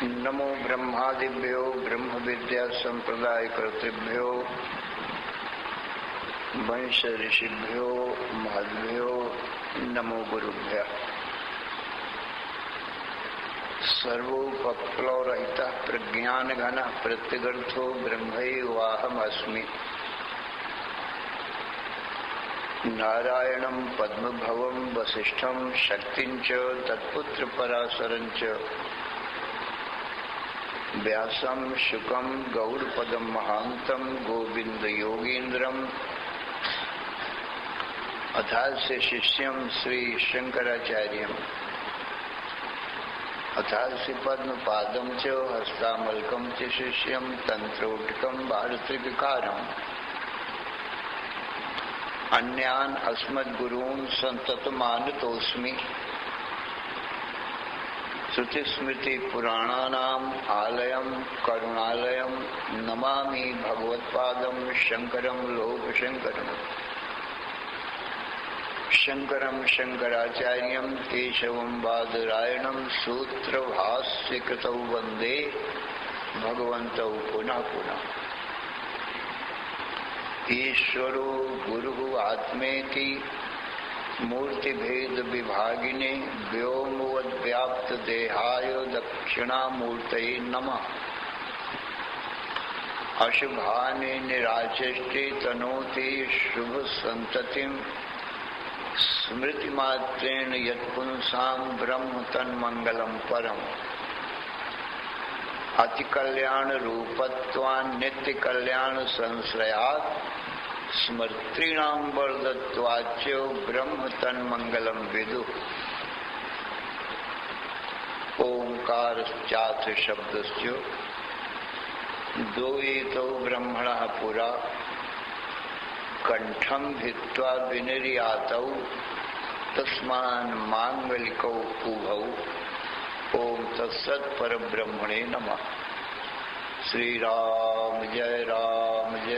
नमो ब्रह्मादिभ्यो ब्रह्म विद्या संप्रदाय कर्तृभ्यो वंश ऋषिभ्यो महद्भ्यो नमो गुरुभ्यः। सर्वोपप्लवरहितः प्रज्ञानघनः प्रत्यगर्थो ब्रह्मैवाहमस्मि। नारायणं पद्मभवं वसिष्ठं शक्तिं च तत्पुत्र पराशरं च व्यासं शुकं गौड़पदं महान्तं गोविंद योगीन्द्रम् अथास्य शिष्यं श्री शंकराचार्यम् अथास्य पद्मपादं च हस्तामलकं च शिष्यं तंत्रोटकं भारतृविकारम् अन्यान् अस्मद्गुरून् सन्ततमानतोऽस्मि। श्रुतिस्मृति पुराणानाम् आलयं करुणालयं नमामि भगवत्पादं शंकरं लोकशंकरम्। शंकरं शंकराचार्यं केशवं बादरायणं सूत्रभाष्यकृतौ वन्दे भगवन्तौ पुनः पुनः। ईश्वरो गुरुः आत्मेति मूर्तिभेद विभागिने व्योमवद्व्याप्त देहाय दक्षिणामूर्तये नमः। अशुभानि निराचष्टे तनोति शुभ संततिं स्मृतिमात्रेण यत्पुंसां ब्रह्म तन्मंगलं परम्। अति कल्याण रूपत्वान् नित्य कल्याण संश्रयात् स्मृतीनां वर्धत्वाच्च ब्रह्म तन्मंगलं विदुः। ओंकार चात्र शब्दस्य द्वैतो ब्रह्मणः पुरा कंठं भित्त्वा विनिर्यातौ तस्मान् मांगलिकौ उभौ। ओम तत्सत् परब्रह्मणे नमः। श्री राम जय जय राम। श्री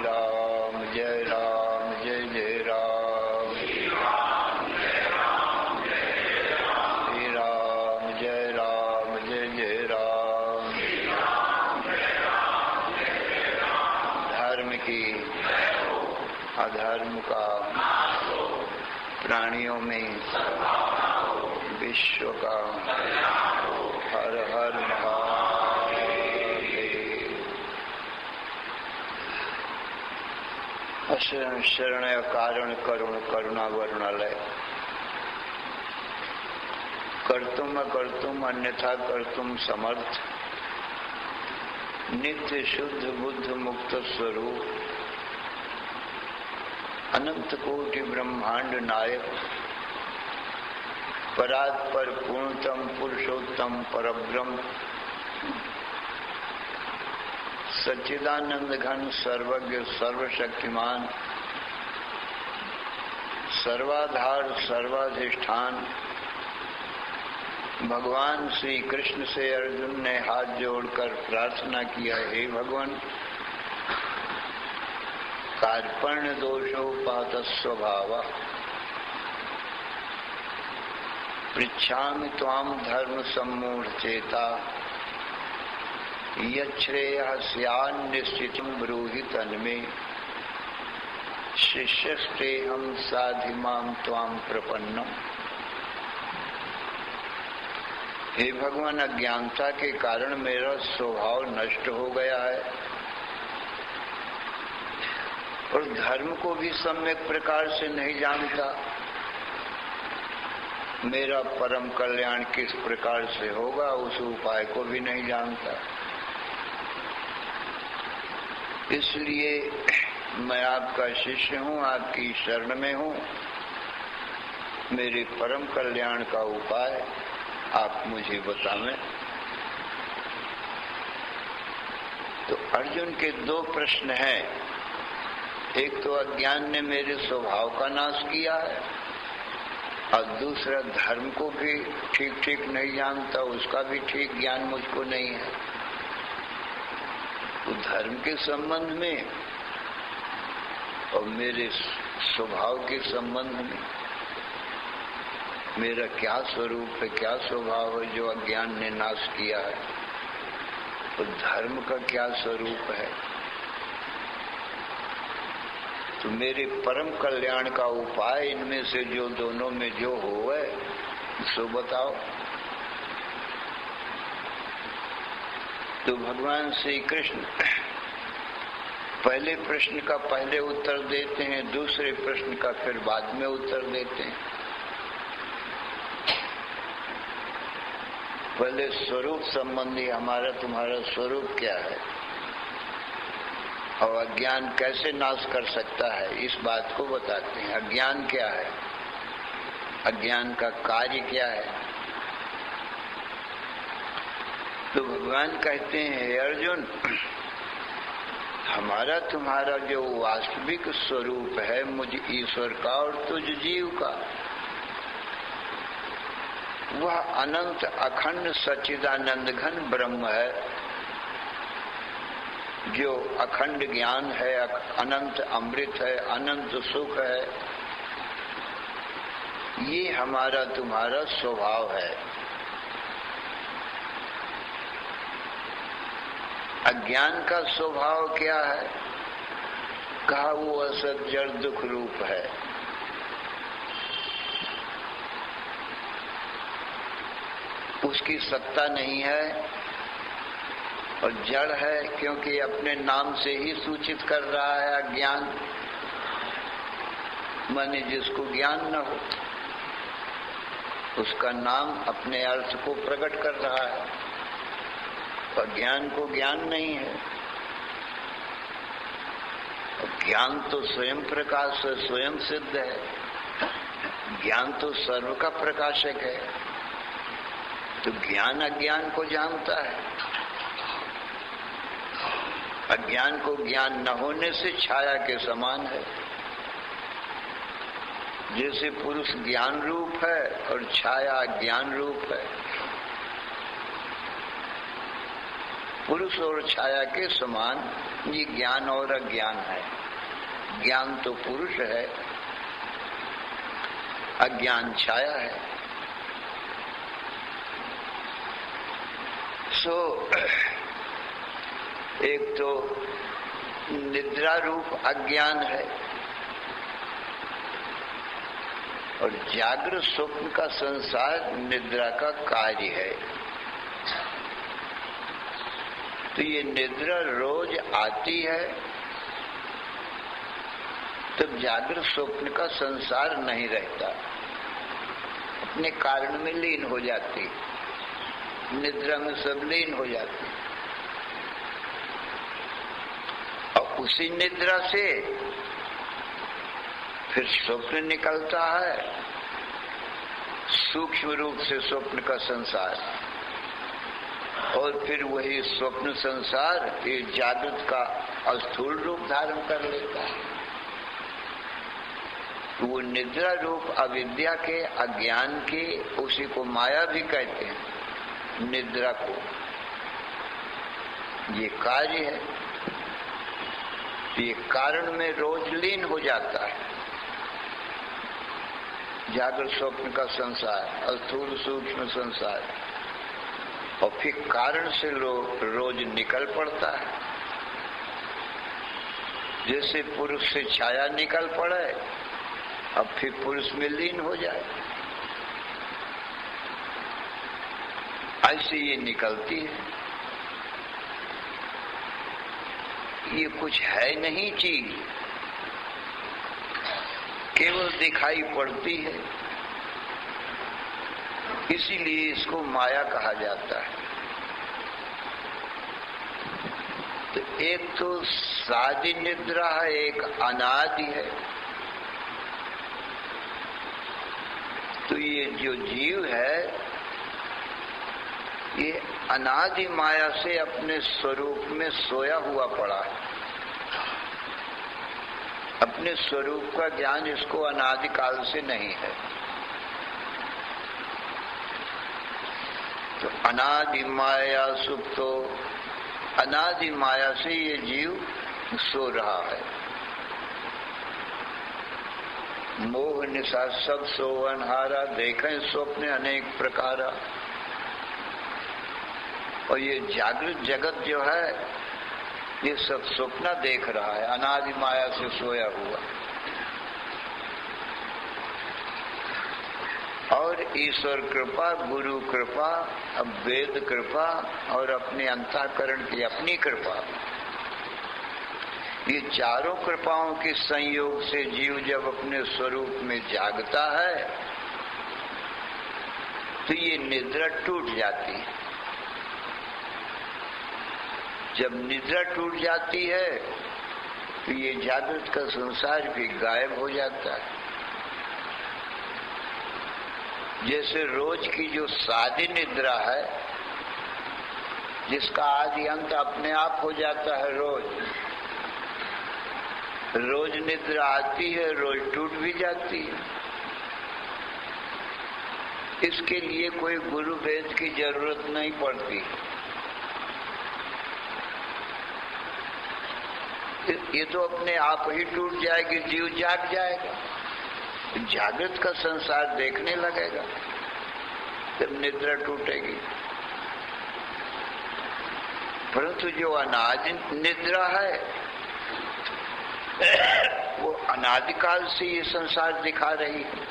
राम जय जय जय राम। श्री राम जय जय राम। धर्म की अधर्म का प्राणियों में विश्व का हर हर महादेव। अशरण शरणय कारण करुण करुणा वरुणालय। कर्तुम अकर्तुम अन्यथा कर्तुम समर्थ नित्य शुद्ध बुद्ध मुक्त स्वरूप अनंत कोटि ब्रह्मांड नायक परात्पर पूर्णतम पुरुषोत्तम परब्रह्म सच्चिदानंद घन सर्वज्ञ सर्वशक्तिमान सर्वाधार सर्वाधिष्ठान भगवान श्री कृष्ण से अर्जुन ने हाथ जोड़कर प्रार्थना किया, हे भगवान कार्पण्य दोषोपात स्वभाव पृच्छामि त्वां धर्म सम्मूढ़ चेता यच्छ्रेयः स्यान्निश्चितं ब्रूहि तन्मे शिष्यस्तेऽहं साधि मां त्वां प्रपन्नम्। हे भगवान अज्ञानता के कारण मेरा स्वभाव नष्ट हो गया है और धर्म को भी सम्यक प्रकार से नहीं जानता। मेरा परम कल्याण किस प्रकार से होगा उस उपाय को भी नहीं जानता। इसलिए मैं आपका शिष्य हूँ, आपकी शरण में हूँ। मेरे परम कल्याण का उपाय आप मुझे बतावें। तो अर्जुन के दो प्रश्न हैं। एक तो अज्ञान ने मेरे स्वभाव का नाश किया है और दूसरा धर्म को भी ठीक ठीक नहीं जानता, उसका भी ठीक ज्ञान मुझको नहीं है। तो धर्म के संबंध में और मेरे स्वभाव के संबंध में मेरा क्या स्वरूप है, क्या स्वभाव है जो अज्ञान ने नाश किया है, और धर्म का क्या स्वरूप है। तो मेरे परम कल्याण का उपाय इनमें से जो दोनों में जो होवे सो बताओ। तो भगवान श्री कृष्ण पहले प्रश्न का पहले उत्तर देते हैं, दूसरे प्रश्न का फिर बाद में उत्तर देते हैं। पहले स्वरूप संबंधी हमारा तुम्हारा स्वरूप क्या है और अज्ञान कैसे नाश कर सकता है, इस बात को बताते हैं। अज्ञान क्या है, अज्ञान का कार्य क्या है। तो भगवान कहते हैं, हे अर्जुन, हमारा तुम्हारा जो वास्तविक स्वरूप है मुझ ईश्वर का और तुझ जीव का, वह अनंत अखंड सच्चिदानंद घन ब्रह्म है, जो अखंड ज्ञान है, अनंत अमृत है, अनंत सुख है। ये हमारा तुम्हारा स्वभाव है। अज्ञान का स्वभाव क्या है? कहा वो असत जड़ दुख रूप है। उसकी सत्ता नहीं है और जड़ है, क्योंकि अपने नाम से ही सूचित कर रहा है अज्ञान, माने जिसको ज्ञान न हो उसका नाम अपने अर्थ को प्रकट कर रहा है, और ज्ञान को ज्ञान नहीं है। ज्ञान तो स्वयं प्रकाश है, स्वयं सिद्ध है। ज्ञान तो सर्व का प्रकाशक है। तो ज्ञान अज्ञान को जानता है। अज्ञान को ज्ञान न होने से छाया के समान है। जैसे पुरुष ज्ञान रूप है और छाया अज्ञान रूप है। पुरुष और छाया के समान ये ज्ञान और अज्ञान है। ज्ञान तो पुरुष है, अज्ञान छाया है। एक तो निद्रा रूप अज्ञान है और जागृत स्वप्न का संसार निद्रा का कार्य है। तो ये निद्रा रोज आती है, तब जागृत स्वप्न का संसार नहीं रहता, अपने कारण में लीन हो जाती, निद्रा में सब लीन हो जाती। और उसी निद्रा से फिर स्वप्न निकलता है, सूक्ष्म रूप से स्वप्न का संसार, और फिर वही स्वप्न संसार ये जागृत का स्थूल रूप धारण कर लेता है। वो निद्रा रूप अविद्या के, अज्ञान के, उसी को माया भी कहते हैं, निद्रा को। ये कार्य है, ये कारण में रोज लीन हो जाता है। जागृत स्वप्न का संसार, स्थूल सूक्ष्म संसार, और फिर कारण से रोज निकल पड़ता है। जैसे पुरुष से छाया निकल पड़े, अब फिर पुरुष में लीन हो जाए, ऐसे ये निकलती है। ये कुछ है नहीं चीज, केवल दिखाई पड़ती है, इसीलिए इसको माया कहा जाता है। तो एक तो सादी निद्रा है, एक अनादि है। तो ये जो जीव है ये अनादि माया से अपने स्वरूप में सोया हुआ पड़ा है। अपने स्वरूप का ज्ञान इसको अनादि काल से नहीं है। तो अनादि माया सुप्तो, अनादि माया से ये जीव सो रहा है। मोह निशा सब सोवन हारा, देखें स्वप्न अनेक प्रकारा। और ये जागृत जगत जो है ये सब स्वप्न देख रहा है, अनादि माया से सोया हुआ। और ईश्वर कृपा, गुरु कृपा, अब वेद कृपा और अपने अंतःकरण की अपनी कृपा, ये चारों कृपाओं के संयोग से जीव जब अपने स्वरूप में जागता है तो ये निद्रा टूट जाती है। जब निद्रा टूट जाती है तो ये जागृत का संसार भी गायब हो जाता है। जैसे रोज की जो सादी निद्रा है, जिसका आदि अंत अपने आप हो जाता है, रोज निद्रा आती है, रोज टूट भी जाती है। इसके लिए कोई गुरु वेद की जरूरत नहीं पड़ती। ये तो अपने आप ही टूट जाएगी, जीव जाग जाएगा, जागृत का संसार देखने लगेगा जब निद्रा टूटेगी। परंतु जो अनादि निद्रा है वो अनादिकाल से ये संसार दिखा रही है।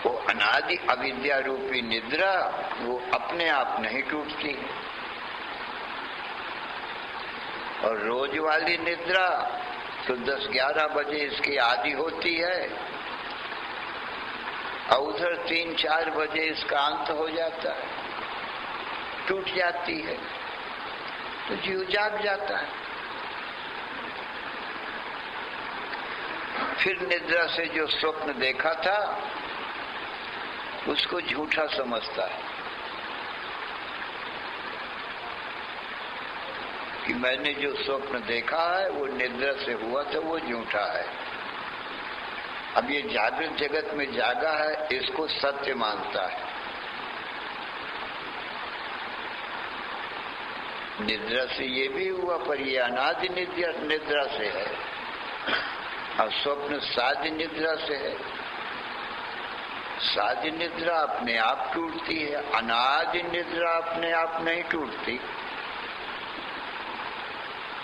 वो अनादि अविद्या रूपी निद्रा वो अपने आप नहीं टूटती। और रोज वाली निद्रा तो 10-11 बजे इसकी आदि होती है और उधर 3-4 बजे इसका अंत हो जाता है, टूट जाती है, तो जीव जाग जाता है। फिर निद्रा से जो स्वप्न देखा था उसको झूठा समझता है कि मैंने जो स्वप्न देखा है वो निद्रा से हुआ था, वो झूठा है। अब ये जागृत जगत में जागा है, इसको सत्य मानता है। निद्रा से ये भी हुआ, पर ये अनादि निद्रा से है, और स्वप्न साध्य निद्रा से है। साध्य निद्रा अपने आप टूटती है, अनादि निद्रा अपने आप नहीं टूटती।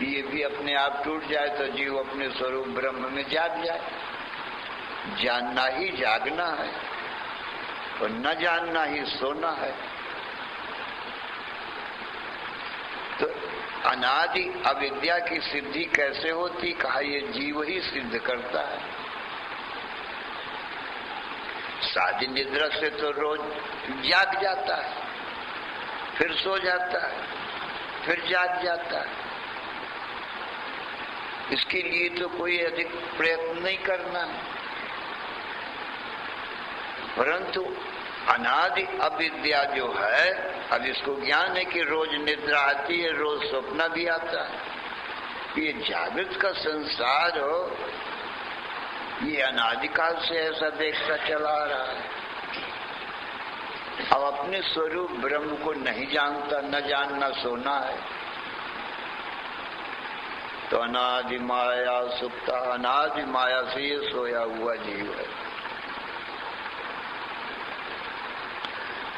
ये भी अपने आप टूट जाए तो जीव अपने स्वरूप ब्रह्म में जाग जाए। जानना ही जागना है और न जानना ही सोना है। तो अनादि अविद्या की सिद्धि कैसे होती, कहा ये जीव ही सिद्ध करता है। साधी निद्रा से तो रोज जाग जाता है, फिर सो जाता है, फिर जाग जाता है। इसके लिए तो कोई अधिक प्रयत्न नहीं करना है। परंतु अनादि अविद्या जो है, अब इसको ज्ञान है कि रोज निद्रा आती है, रोज स्वप्न भी आता है। ये जागृत का संसार हो, ये अनादिकाल से ऐसा देखता चला आ रहा है। अब अपने स्वरूप ब्रह्म को नहीं जानता, न जानना सोना है। तो अनादि माया सुप्ता, अनादि माया से ये सोया हुआ जीव है।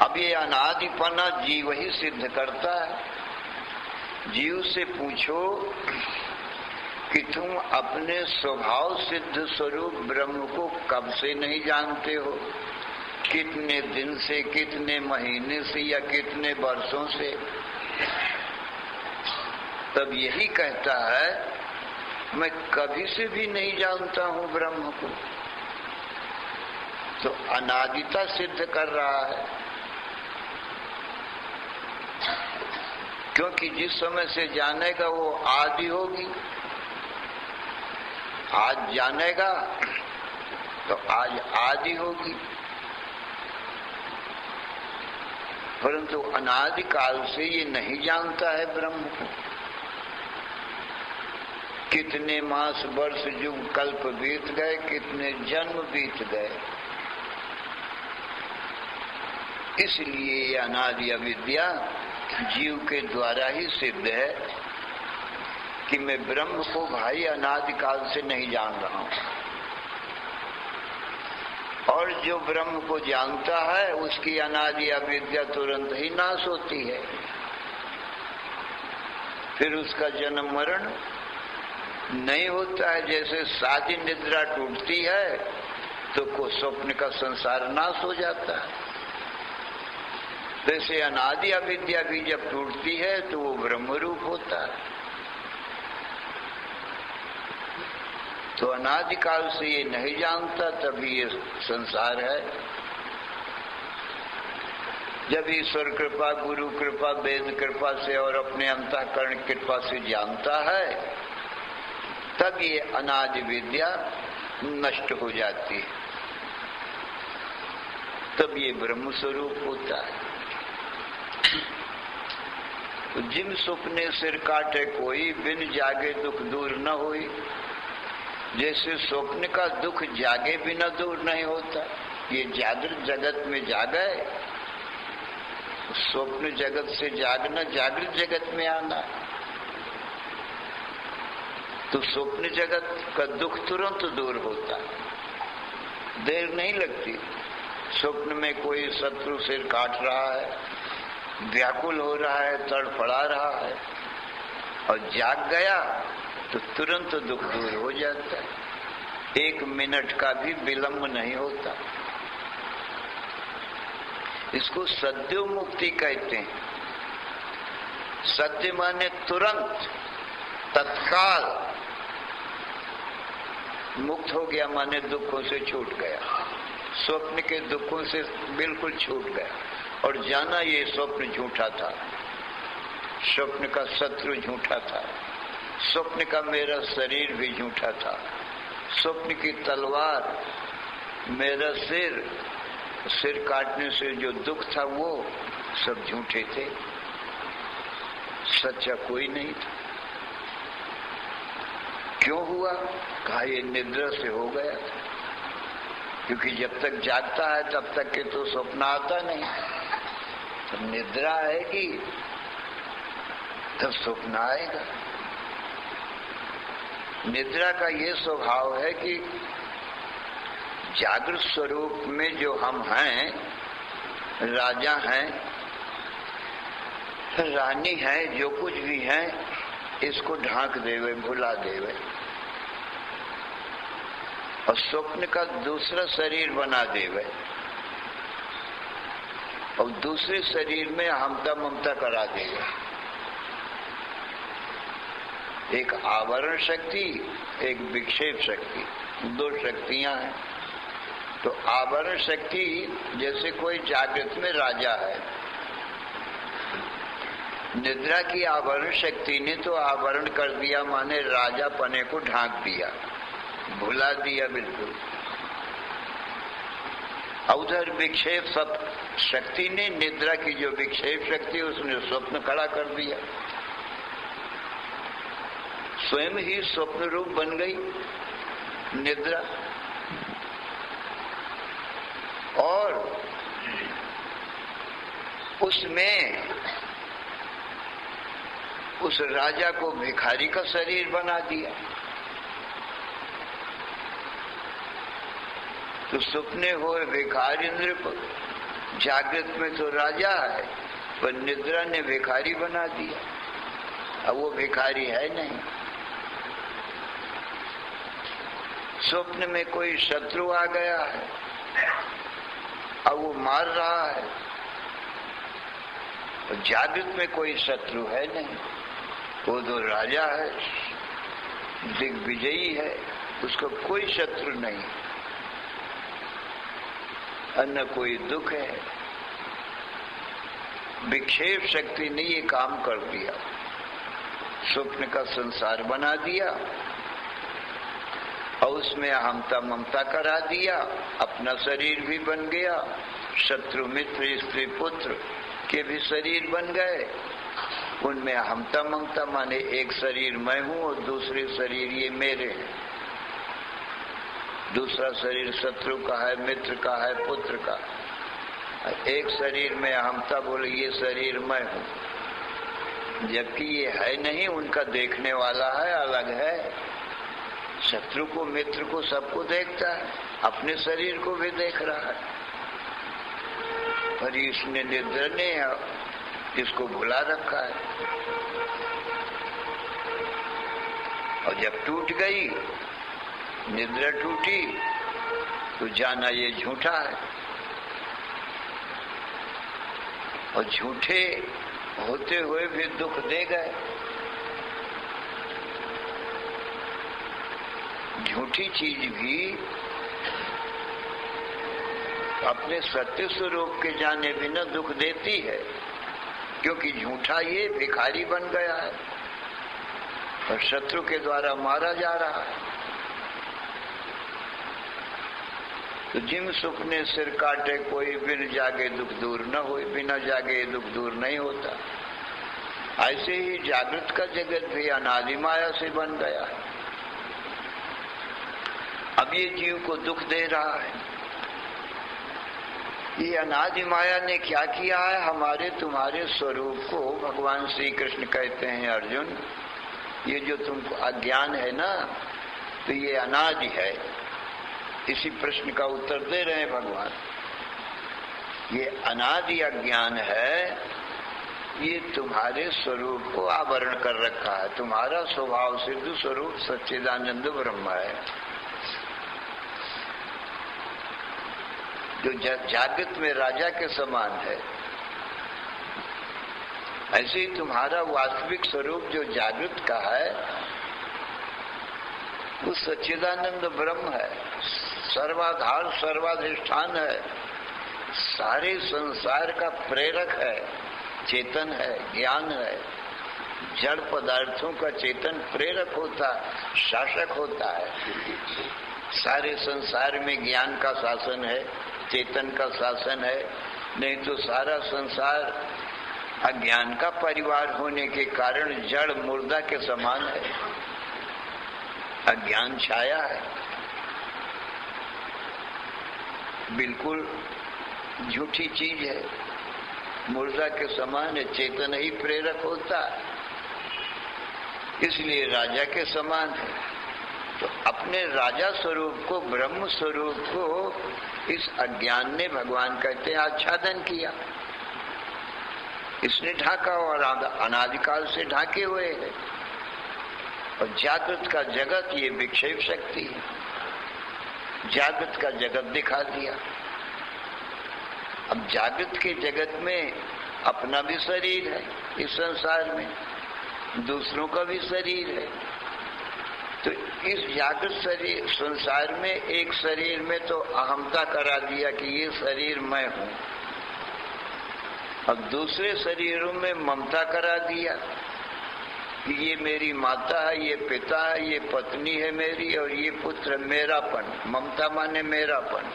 अब ये अनादिपना जीव ही सिद्ध करता है। जीव से पूछो कि तुम अपने स्वभाव सिद्ध स्वरूप ब्रह्म को कब से नहीं जानते हो, कितने दिन से, कितने महीने से या कितने वर्षों से। तब यही कहता है मैं कभी से भी नहीं जानता हूं ब्रह्म को। तो अनादिता सिद्ध कर रहा है, क्योंकि जिस समय से जानेगा वो आदि होगी। आज जानेगा तो आज आदि होगी। परंतु अनादिकाल से ये नहीं जानता है ब्रह्म को। कितने मास वर्ष युग कल्प बीत गए, कितने जन्म बीत गए। इसलिए ये अनादि अविद्या जीव के द्वारा ही सिद्ध है। कि मैं ब्रह्म को भाई अनादिकाल से नहीं जान रहा हूं, और जो ब्रह्म को जानता है उसकी अनादि अविद्या तुरंत ही नाश होती है। फिर उसका जन्म मरण नहीं होता है। जैसे सारी निद्रा टूटती है तो स्वप्न का संसार नाश हो जाता है, वैसे अनादि अविद्या भी जब टूटती है तो वो ब्रह्म रूप होता है। तो अनादिकाल से ये नहीं जानता, तभी ये संसार है। जब ईश्वर कृपा, गुरु कृपा, वेद कृपा से और अपने अंतःकरण कृपा से जानता है, तब ये अनादि विद्या नष्ट हो जाती है, तब ये ब्रह्म स्वरूप होता है। जिन सुपने सिर काटे कोई, बिन जागे दुख दूर न होई। जैसे स्वप्न का दुख जागे बिना दूर नहीं होता। ये जागृत जगत में जागा है, स्वप्न जगत से जागना जागृत जगत में आना। तो स्वप्न जगत का दुख तुरंत दूर होता है, देर नहीं लगती। स्वप्न में कोई शत्रु सिर काट रहा है, व्याकुल हो रहा है, तड़फड़ा रहा है, और जाग गया तो तुरंत दुख दूर हो जाता है। 1 मिनट का भी विलंब नहीं होता। इसको सद्यो मुक्ति कहते हैं। सत्य माने तुरंत, तत्काल। मुक्त हो गया माने दुखों से छूट गया, स्वप्न के दुखों से बिल्कुल छूट गया, और जाना ये स्वप्न झूठा था, स्वप्न का शत्रु झूठा था, स्वप्न का मेरा शरीर भी झूठा था, स्वप्न की तलवार, मेरा सिर काटने से जो दुख था वो सब झूठे थे, सच्चा कोई नहीं था। क्यों हुआ? कहा ये निद्रा से हो गया, क्योंकि जब तक जागता है तब तक के तो स्वप्न आता नहीं, तब निद्रा आएगी तब स्वप्न आएगा। निद्रा का ये स्वभाव है कि जागृत स्वरूप में जो हम हैं, राजा हैं, रानी हैं, जो कुछ भी हैं, इसको ढांक देवे, भुला देवे, और स्वप्न का दूसरा शरीर बना देवे, और दूसरे शरीर में हमता ममता करा देवे। एक आवरण शक्ति, एक विक्षेप शक्ति, 2 शक्तियां हैं। तो आवरण शक्ति जैसे कोई जागृत में राजा है, निद्रा की आवरण शक्ति ने तो आवरण कर दिया, माने राजा पने को ढांक दिया, भुला दिया बिल्कुल। उधर विक्षेप शक्ति ने, निद्रा की जो विक्षेप शक्ति उसने स्वप्न खड़ा कर दिया, स्वयं ही स्वप्न रूप बन गई निद्रा। और उसमें उस राजा को भिखारी का शरीर बना दिया। तो सपने हुए भिखारी नृप, जागृत में तो राजा है, पर निद्रा ने भिखारी बना दिया। अब वो भिखारी है नहीं। स्वप्न में कोई शत्रु आ गया है, अब वो मार रहा है, और जागृत में कोई शत्रु है नहीं, वो तो राजा है, दिग्विजयी है, उसका कोई शत्रु नहीं, न कोई दुख है। विक्षेप शक्ति ने ये काम कर दिया, स्वप्न का संसार बना दिया और उसमें अहमता ममता करा दिया, अपना शरीर भी बन गया, शत्रु मित्र स्त्री पुत्र के भी शरीर बन गए। उनमें अहमता ममता माने एक शरीर मैं हूं और दूसरे शरीर ये मेरे हैं, दूसरा शरीर शत्रु का है, मित्र का है, पुत्र का। एक शरीर में अहमता बोले ये शरीर मैं हूं, जबकि ये है नहीं, उनका देखने वाला है, अलग है। शत्रु को, मित्र को, सबको देखता है, अपने शरीर को भी देख रहा है, पर इसने निद्रा ने इसको भुला रखा है। और जब टूट गई, निद्रा टूटी, तो जाना ये झूठा है। और झूठे होते हुए भी दुख दे गए। झूठी चीज भी अपने सत्य स्वरूप के जाने बिना दुख देती है, क्योंकि झूठा ये भिखारी बन गया है और शत्रु के द्वारा मारा जा रहा है। तो जिम सुख ने सिर काटे कोई, बिन जागे दुख दूर न होए, बिना जागे दुख दूर नहीं होता। ऐसे ही जागृत का जगत भी अनादि माया से बन गया है। अब ये जीव को दुख दे रहा है। ये अनादि माया ने क्या किया है? हमारे तुम्हारे स्वरूप को भगवान श्री कृष्ण कहते हैं, अर्जुन ये जो तुमको अज्ञान है ना, तो ये अनादि है। इसी प्रश्न का उत्तर दे रहे हैं भगवान। ये अनादि अज्ञान है, ये तुम्हारे स्वरूप को आवरण कर रखा है। तुम्हारा स्वभाव सिद्ध स्वरूप सच्चिदानंद ब्रह्म है, जो जागृत में राजा के समान है। ऐसे ही तुम्हारा वास्तविक स्वरूप जो जागृत का है, वो सच्चिदानंद ब्रह्म है, सर्वाधार सर्वाधिष्ठान है, सारे संसार का प्रेरक है, चेतन है, ज्ञान है। जड़ पदार्थों का चेतन प्रेरक होता, शासक होता है। सारे संसार में ज्ञान का शासन है, चेतन का शासन है। नहीं तो सारा संसार अज्ञान का परिवार होने के कारण जड़ मुर्दा के समान है, अज्ञान छाया है, बिल्कुल झूठी चीज है, मुर्दा के समान है। चेतन ही प्रेरक होता है, इसलिए राजा के समान है। तो अपने राजा स्वरूप को, ब्रह्म स्वरूप को इस अज्ञान ने, भगवान कहते हैं, आच्छादन किया। इसने ढाका और अनादिकाल से ढाके हुए है। और जागृत का जगत ये विक्षेप शक्ति है, जागृत का जगत दिखा दिया। अब जागृत के जगत में अपना भी शरीर है, इस संसार में दूसरों का भी शरीर है। तो इस जागृत शरीर संसार में एक शरीर में तो अहमता करा दिया कि ये शरीर मैं हूं, अब दूसरे शरीरों में ममता करा दिया कि ये मेरी माता है, ये पिता है, ये पत्नी है मेरी, और ये पुत्र मेरापन। ममता माने मेरापन।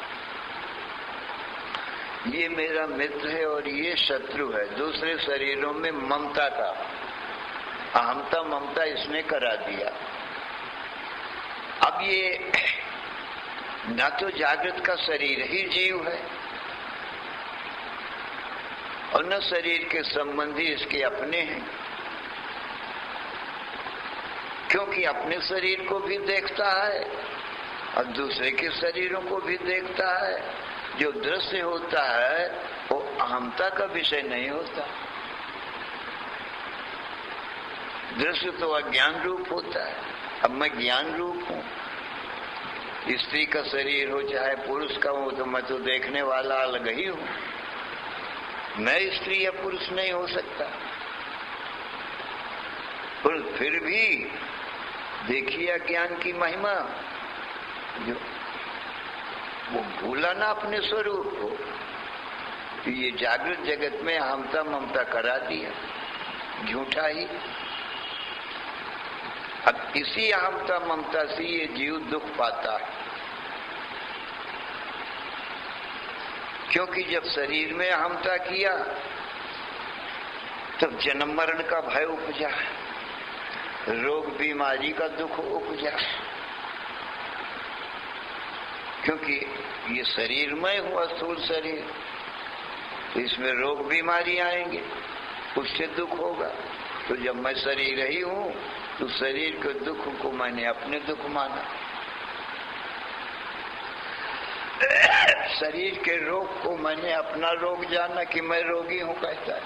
ये मेरा मित्र है और ये शत्रु है। दूसरे शरीरों में ममता का, अहमता ममता इसने करा दिया। अब ये न तो जागृत का शरीर ही जीव है और न शरीर के संबंधी इसके अपने हैं, क्योंकि अपने शरीर को भी देखता है और दूसरे के शरीरों को भी देखता है। जो दृश्य होता है वो अहमता का विषय नहीं होता। दृश्य तो अज्ञान रूप होता है। अब मैं ज्ञान रूप हूँ, स्त्री का शरीर हो चाहे पुरुष का हो, तो मैं तो देखने वाला अलग ही हूँ। मैं स्त्री या पुरुष नहीं हो सकता। पर फिर भी देखिए अज्ञान की महिमा, जो वो भूला ना अपने स्वरूप को, तो ये जागृत जगत में अहमता ममता करा दिया, झूठा ही। अब इसी अहमता ममता से ये जीव दुख पाता है, क्योंकि जब शरीर में अहमता किया तब जन्म मरण का भय उपजा, रोग बीमारी का दुख उपजा, क्योंकि ये शरीर में हुआ स्थूल शरीर, तो इसमें रोग बीमारी आएंगे, उससे दुख होगा। तो जब मैं शरीर ही हूं तो शरीर के दुख को मैंने अपने दुख माना, शरीर के रोग को मैंने अपना रोग जाना कि मैं रोगी हूं कहता है।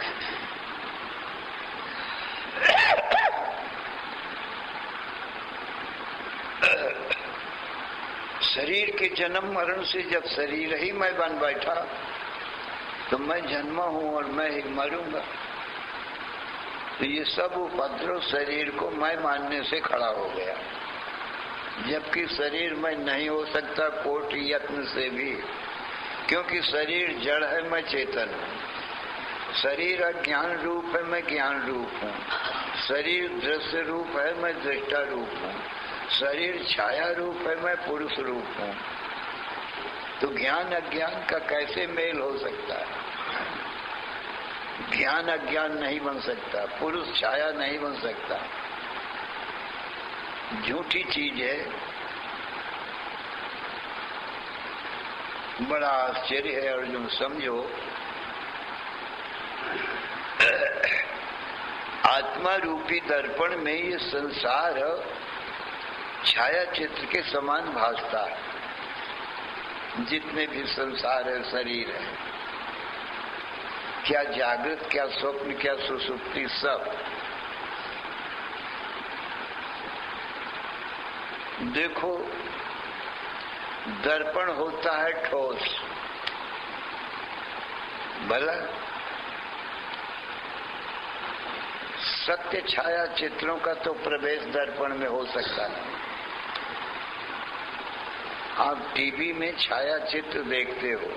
शरीर के जन्म मरण से जब शरीर ही मैं बन बैठा तो मैं जन्मा हूं और मैं ही मरूंगा। तो ये सब उपद्रव शरीर को मैं मानने से खड़ा हो गया, जबकि शरीर में नहीं हो सकता कोटि यत्न से भी, क्योंकि शरीर जड़ है, मैं चेतन हूँ। शरीर अज्ञान रूप है, मैं ज्ञान रूप हूँ। शरीर दृश्य रूप है, मैं दृष्टा रूप हूँ। शरीर छाया रूप है, मैं पुरुष रूप हूँ। तो ज्ञान अज्ञान का कैसे मेल हो सकता है? ज्ञान अज्ञान नहीं बन सकता, पुरुष छाया नहीं बन सकता, झूठी चीज है। बड़ा आश्चर्य है अर्जुन, समझो। आत्मा रूपी दर्पण में ये संसार छाया चित्र के समान भासता है। जितने भी संसार है, शरीर है, क्या जागृत, क्या स्वप्न, क्या सुसुप्ति, सब। देखो, दर्पण होता है ठोस, भला सत्य छाया चित्रों का तो प्रवेश दर्पण में हो सकता है। आप टीवी में छाया चित्र देखते हो,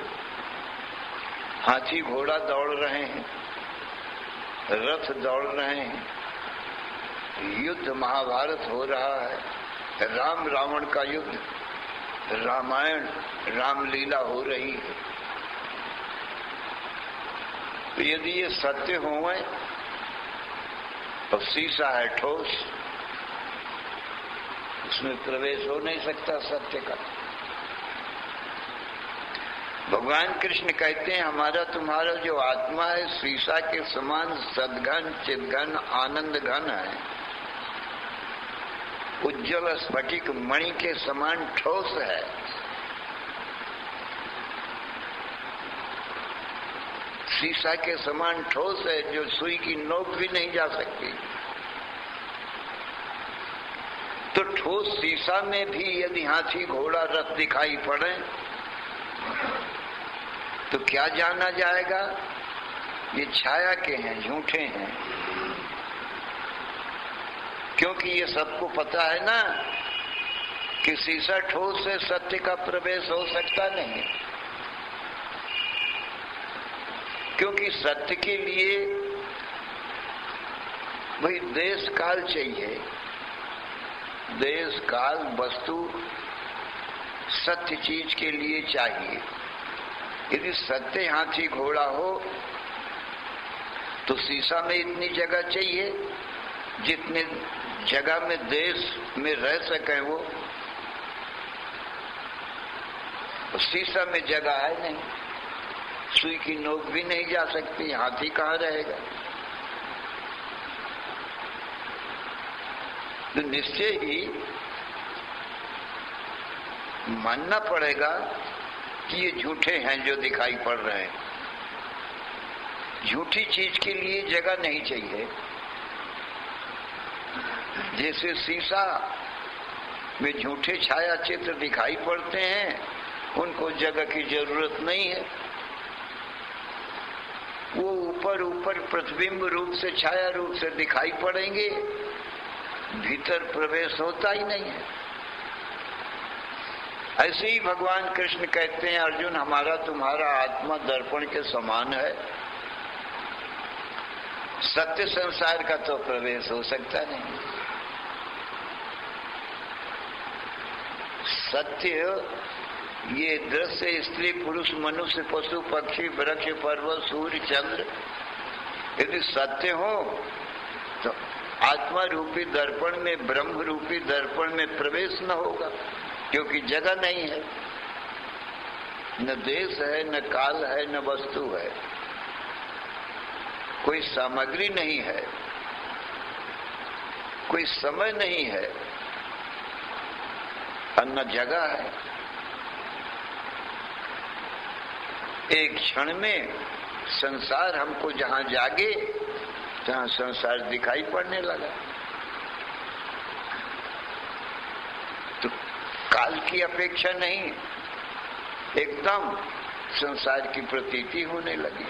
हाथी घोड़ा दौड़ रहे हैं, रथ दौड़ रहे हैं, युद्ध महाभारत हो रहा है, राम रावण का युद्ध, रामायण रामलीला हो रही है। तो यदि ये सत्य होवे तो शीशा है ठोस, उसमें प्रवेश हो नहीं सकता सत्य का। भगवान कृष्ण कहते हैं हमारा तुम्हारा जो आत्मा है शीशा के समान सद्घन चिद्घन आनंद घन है, उज्जवल स्फटिक मणि के समान ठोस है। शीशा के समान ठोस है, जो सुई की नोक भी नहीं जा सकती। तो ठोस शीशा में भी यदि हाथी घोड़ा रथ दिखाई पड़े तो क्या जाना जाएगा? ये छाया के हैं, झूठे हैं। क्योंकि ये सबको पता है ना कि शीशा ठोस से सत्य का प्रवेश हो सकता नहीं, क्योंकि सत्य के लिए भाई देश काल चाहिए। देश काल वस्तु सत्य चीज के लिए चाहिए। यदि सत्य हाथी घोड़ा हो तो शीशा में इतनी जगह चाहिए जितने जगह में देश में रह सके वो। शीशा में जगह है नहीं, सुई की नोक भी नहीं जा सकती, हाथी कहाँ रहेगा? तो निश्चय ही मानना पड़ेगा कि ये झूठे हैं जो दिखाई पड़ रहे हैं। झूठी चीज के लिए जगह नहीं चाहिए। जैसे शीशा में झूठे छाया चित्र दिखाई पड़ते हैं, उनको जगह की जरूरत नहीं है। वो ऊपर ऊपर प्रतिबिंब रूप से छाया रूप से दिखाई पड़ेंगे, भीतर प्रवेश होता ही नहीं है। ऐसे ही भगवान कृष्ण कहते हैं अर्जुन हमारा तुम्हारा आत्मा दर्पण के समान है, सत्य संसार का तो प्रवेश हो सकता नहीं। सत्य ये दृश्य स्त्री पुरुष मनुष्य पशु पक्षी वृक्ष पर्वत सूर्य चंद्र यदि सत्य हो तो आत्मा रूपी दर्पण में ब्रह्म रूपी दर्पण में प्रवेश न होगा, क्योंकि जगह नहीं है, न देश है, न काल है, न वस्तु है, कोई सामग्री नहीं है। कोई समय नहीं है, न जगह है। एक क्षण में संसार हमको जहां जागे जहां संसार दिखाई पड़ने लगा, तो काल की अपेक्षा नहीं, एकदम संसार की प्रतीति होने लगी।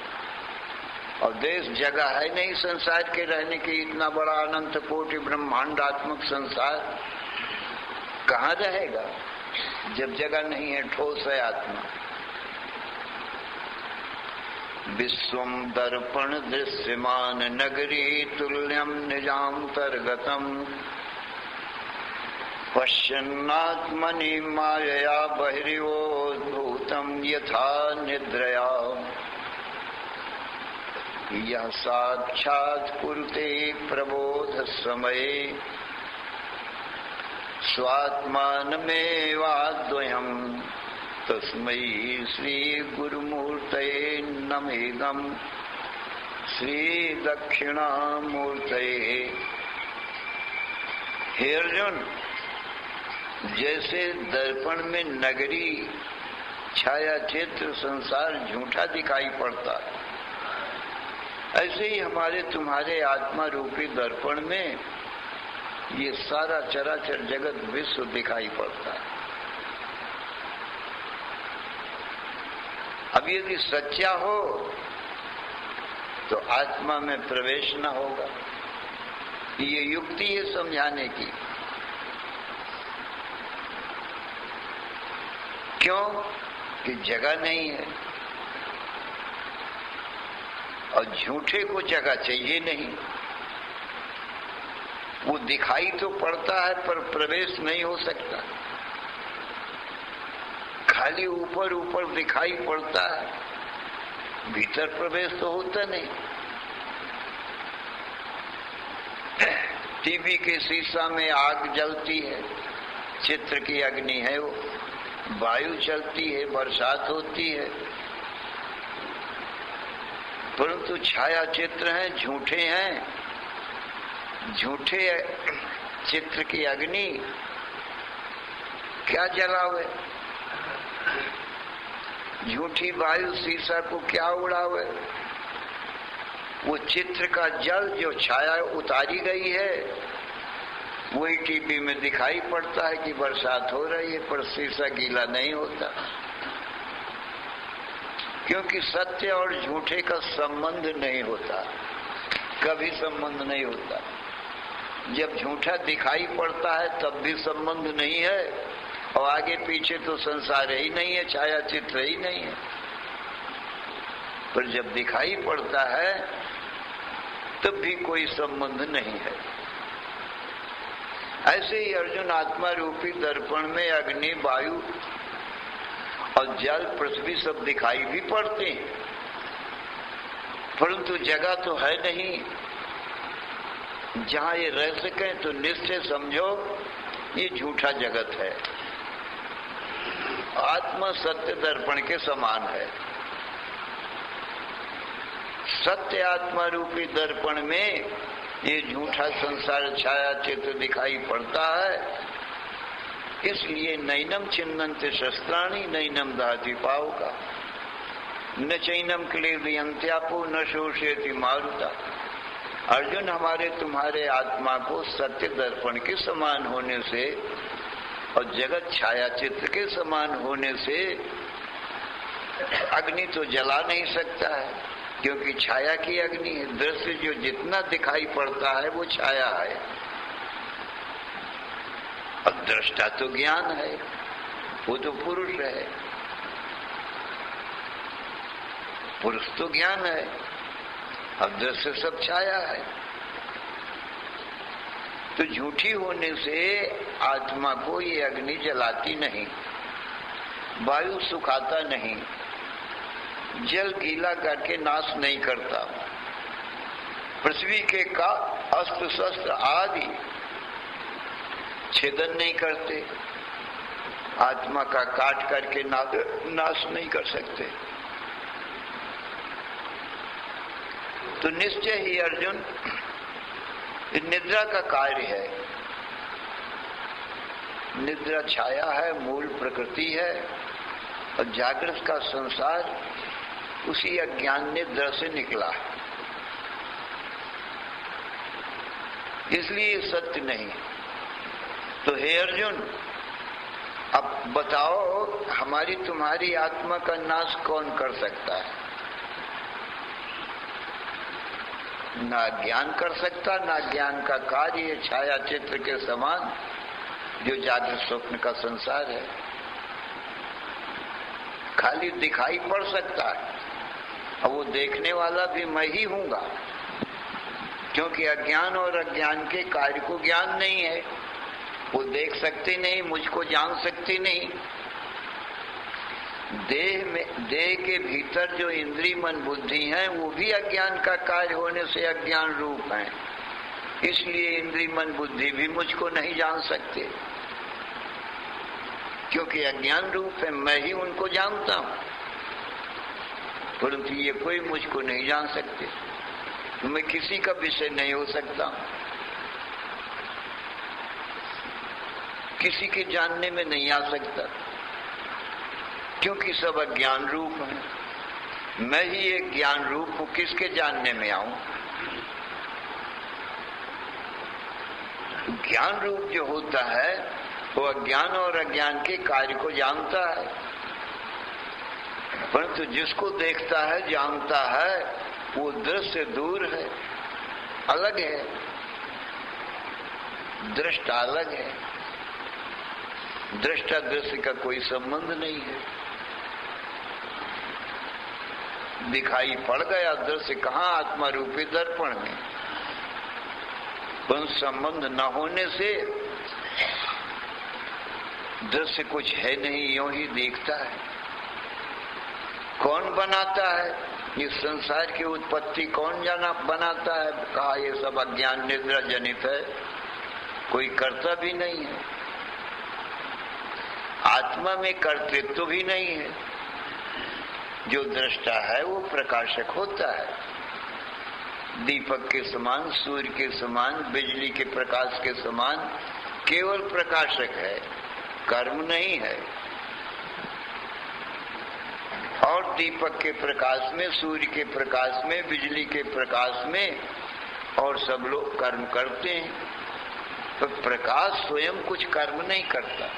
और देश जगह है नहीं संसार के रहने की, इतना बड़ा अनंत कोटि ब्रह्मांडात्मक संसार कहाँ रहेगा जब जगह नहीं है, ठोस है आत्मा। विश्वम दर्पण दृश्यमान नगरी तुल्यम निजांतर्गतम पश्यन्नात्मनि मायया बहिर्योद्भूतम यथा निद्रया यह साक्षात् कुरुते प्रबोध समये स्वात्मानमेवाद्वयम् तस्मै श्री गुरुमूर्तये नमेदम् श्री दक्षिणामूर्तये। हे अर्जुन, जैसे दर्पण में नगरी छाया चित्र संसार झूठा दिखाई पड़ता, ऐसे ही हमारे तुम्हारे आत्मा रूपी दर्पण में ये सारा चराचर जगत विश्व दिखाई पड़ता है। अब यदि सच्चा हो तो आत्मा में प्रवेश न होगा। ये युक्ति है समझाने की। क्यों? कि जगह नहीं है और झूठे को जगह चाहिए नहीं। वो दिखाई तो पड़ता है पर प्रवेश नहीं हो सकता, खाली ऊपर ऊपर दिखाई पड़ता है, भीतर प्रवेश तो होता नहीं। टीवी के शीशा में आग जलती है, चित्र की अग्नि है वो, वायु चलती है, बरसात होती है, परंतु छाया चित्र हैं, झूठे हैं। झूठे चित्र की अग्नि क्या जलावे, झूठी वायु शीशा को क्या उड़ावे। वो चित्र का जल जो छाया उतारी गई है वही टीवी में दिखाई पड़ता है कि बरसात हो रही है, पर शीशा गीला नहीं होता, क्योंकि सत्य और झूठे का संबंध नहीं होता, कभी संबंध नहीं होता। जब झूठा दिखाई पड़ता है तब भी संबंध नहीं है, और आगे पीछे तो संसार ही नहीं है, छाया चित्र ही नहीं है। पर जब दिखाई पड़ता है तब भी कोई संबंध नहीं है। ऐसे ही अर्जुन आत्मा रूपी दर्पण में अग्नि, वायु और जल, पृथ्वी सब दिखाई भी पड़ते हैं, परंतु जगह तो है नहीं जहां ये रह सके। तो निश्चय समझो ये झूठा जगत है। आत्मा सत्य दर्पण के समान है। सत्य आत्मा रूपी दर्पण में ये झूठा संसार छाया चित्र दिखाई पड़ता है, इसलिए नैनम छिन्नन्ते शस्त्राणि नैनम दहति पावका न चैनम क्लेदयन्त्यापो न शोषयति मारुता। अर्जुन, हमारे तुम्हारे आत्मा को सत्य दर्पण के समान होने से और जगत छाया चित्र के समान होने से अग्नि तो जला नहीं सकता है, क्योंकि छाया की अग्नि है। दृश्य जो जितना दिखाई पड़ता है वो छाया है, और दृष्टा तो ज्ञान है, वो तो पुरुष है। पुरुष तो ज्ञान है, अब दृश्य सब छाया है। तो झूठी होने से आत्मा को ये अग्नि जलाती नहीं, वायु सुखाता नहीं, जल गीला करके नाश नहीं करता, पृथ्वी के का अस्त्र शस्त्र आदि छेदन नहीं करते, आत्मा का काट करके नाश नहीं कर सकते। तो निश्चय ही अर्जुन ये निद्रा का कार्य है। निद्रा छाया है, मूल प्रकृति है, और जागृत का संसार उसी अज्ञान निद्रा से निकला है। इसलिए सत्य नहीं। तो हे अर्जुन, अब बताओ हमारी तुम्हारी आत्मा का नाश कौन कर सकता है? ना ज्ञान कर सकता, ना ज्ञान का कार्य छाया चित्र के समान जो जागृत स्वप्न का संसार है। खाली दिखाई पड़ सकता है, और वो देखने वाला भी मैं ही हूंगा, क्योंकि अज्ञान और अज्ञान के कार्य को ज्ञान नहीं है। वो देख सकते नहीं, मुझको जान सकते नहीं। देह के भीतर जो इंद्रिय मन बुद्धि है वो भी अज्ञान का कार्य होने से अज्ञान रूप है। इसलिए इंद्रिय मन बुद्धि भी मुझको नहीं जान सकते, क्योंकि अज्ञान रूप है। मैं ही उनको जानता हूं, परंतु ये कोई मुझको नहीं जान सकते। तो मैं किसी का विषय नहीं हो सकता, किसी के जानने में नहीं आ सकता, क्योंकि सब अज्ञान रूप है। मैं ही एक ज्ञान रूप हूं, किसके जानने में आऊं? ज्ञान रूप जो होता है वो अज्ञान और अज्ञान के कार्य को जानता है, परंतु जिसको देखता है जानता है वो दृश्य दूर है, अलग है, दृष्टा अलग है। दृष्टा दृश्य का कोई संबंध नहीं है। दिखाई पड़ गया दृश्य कहाँ? आत्मा रूपी दर्पण में। उन संबंध न होने से दृश्य कुछ है नहीं, यूं ही दिखता है। कौन बनाता है इस संसार की उत्पत्ति? कौन जाना बनाता है? कहा ये सब अज्ञान निद्रा जनित है, कोई कर्ता भी नहीं है। आत्मा में कर्तृत्व भी नहीं है। जो दृष्टा है वो प्रकाशक होता है। दीपक के समान, सूर्य के समान, बिजली के प्रकाश के समान केवल प्रकाशक है, कर्म नहीं है। और दीपक के प्रकाश में, सूर्य के प्रकाश में, बिजली के प्रकाश में और सब लोग कर्म करते हैं। तो प्रकाश स्वयं कुछ कर्म नहीं करता।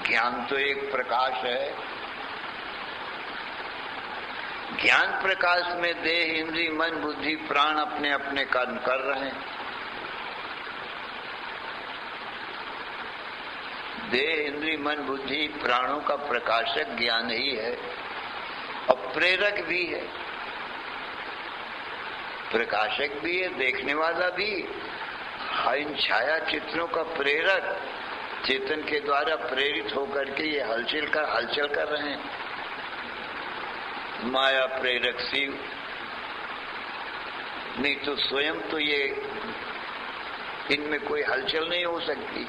ज्ञान तो एक प्रकाश है। ज्ञान प्रकाश में देह, इंद्रिय, मन, बुद्धि, प्राण अपने अपने कर्म कर रहे हैं। देह, इंद्रिय, मन, बुद्धि, प्राणों का प्रकाशक ज्ञान ही है और प्रेरक भी है। प्रकाशक भी है, देखने वाला भी। इन छाया चित्रों का प्रेरक चेतन के द्वारा प्रेरित होकर के ये हलचल कर रहे हैं। माया प्रेरक शिव, नहीं तो स्वयं तो ये इनमें कोई हलचल नहीं हो सकती।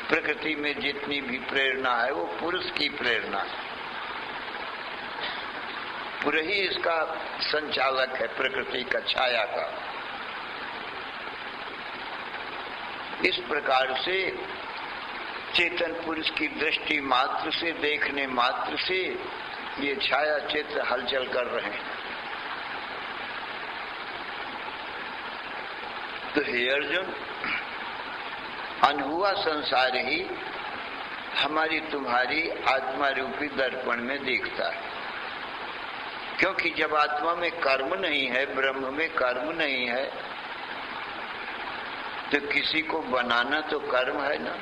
प्रकृति में जितनी भी प्रेरणा है वो पुरुष की प्रेरणा है। पुरुष ही इसका संचालक है, प्रकृति का, छाया का। इस प्रकार से चेतन पुरुष की दृष्टि मात्र से, देखने मात्र से ये छाया चित्र हलचल कर रहे हैं। तो हे अर्जुन, अनहुआ संसार ही हमारी तुम्हारी आत्मा रूपी दर्पण में दिखता है। क्योंकि जब आत्मा में कर्म नहीं है, ब्रह्म में कर्म नहीं है, तो किसी को बनाना तो कर्म है ना।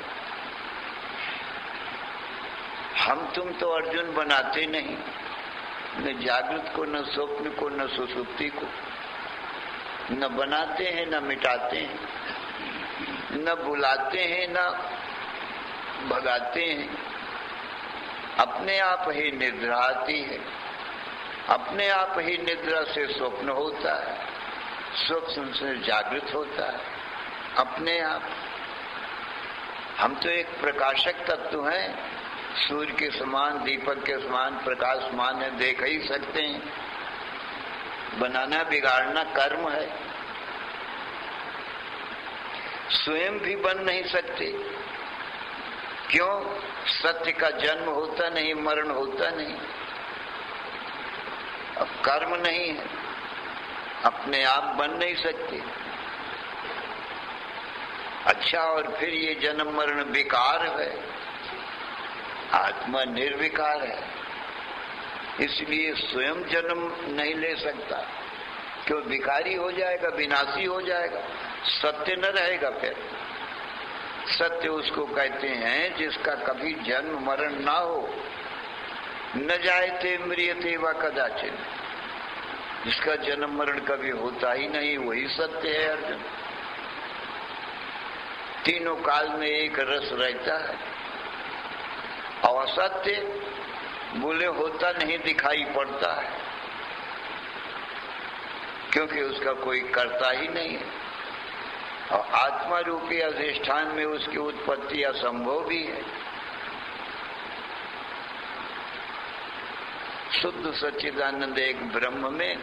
हम तुम तो अर्जुन बनाते नहीं, न जागृत को, न स्वप्न को, न सुषुप्ति को, न बनाते हैं न मिटाते हैं, न बुलाते हैं न भगाते हैं। अपने आप ही निद्रा आती है, अपने आप ही निद्रा से स्वप्न होता है, स्वप्न से जागृत होता है अपने आप। हम तो एक प्रकाशक तत्व हैं, सूर्य के समान, दीपक के समान प्रकाशमान है, देख ही सकते हैं। बनाना बिगाड़ना कर्म है। स्वयं भी बन नहीं सकते। क्यों? सत्य का जन्म होता नहीं, मरण होता नहीं, अब कर्म नहीं है, अपने आप बन नहीं सकते। अच्छा, और फिर ये जन्म मरण विकार है, आत्मा निर्विकार है, इसलिए स्वयं जन्म नहीं ले सकता। क्यों? विकारी हो जाएगा, विनाशी हो जाएगा, सत्य न रहेगा। फिर सत्य उसको कहते हैं जिसका कभी जन्म मरण ना हो, न जायते म्रियते वा कदाचिन, जिसका जन्म मरण कभी होता ही नहीं, वही सत्य है अर्जुन। तीनों काल में एक रस रहता है। और असत्य बोले होता नहीं, दिखाई पड़ता है, क्योंकि उसका कोई कर्ता ही नहीं है। और आत्मा रूपी अधिष्ठान में उसकी उत्पत्ति असंभव भी है। शुद्ध सच्चिदानंद एक ब्रह्म में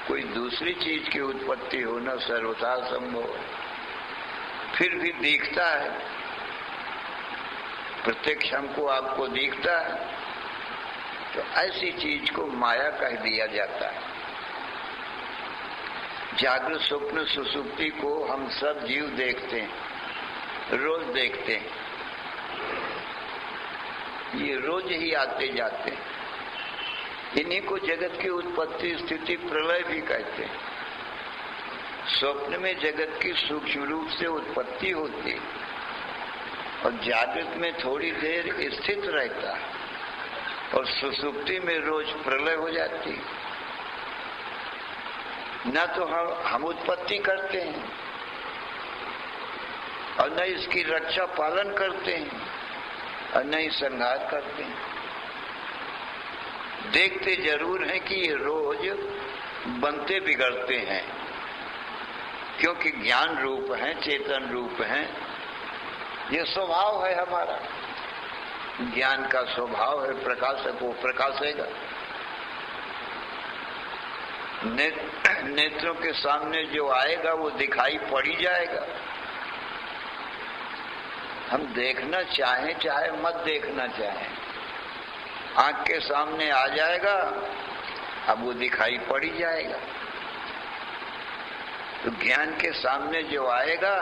कोई दूसरी चीज की उत्पत्ति होना सर्वथा संभव है। फिर भी दिखता है, प्रत्यक्ष हमको आपको दिखता है, तो ऐसी चीज को माया कह दिया जाता है। जागृत स्वप्न सुसुप्ति को हम सब जीव देखते हैं, रोज देखते हैं, ये रोज ही आते जाते हैं। इन्हीं को जगत की उत्पत्ति स्थिति प्रलय भी कहते हैं। स्वप्न में जगत की सूक्ष्म रूप से उत्पत्ति होती है और जागृत में थोड़ी देर स्थित रहता है, और सुसुप्ति में रोज प्रलय हो जाती है। न तो हम उत्पत्ति करते हैं और न इसकी रक्षा पालन करते हैं और न ही संहार करते हैं। देखते जरूर हैं कि ये रोज बनते बिगड़ते हैं, क्योंकि ज्ञान रूप है, चेतन रूप है, ये स्वभाव है हमारा। ज्ञान का स्वभाव है, प्रकाशक वो प्रकाशेगा। नेत्रों के सामने जो आएगा वो दिखाई पड़ ही जाएगा। हम देखना चाहें चाहे मत देखना चाहें, आंख के सामने आ जाएगा, अब वो दिखाई पड़ ही जाएगा। तो ज्ञान के सामने जो आएगा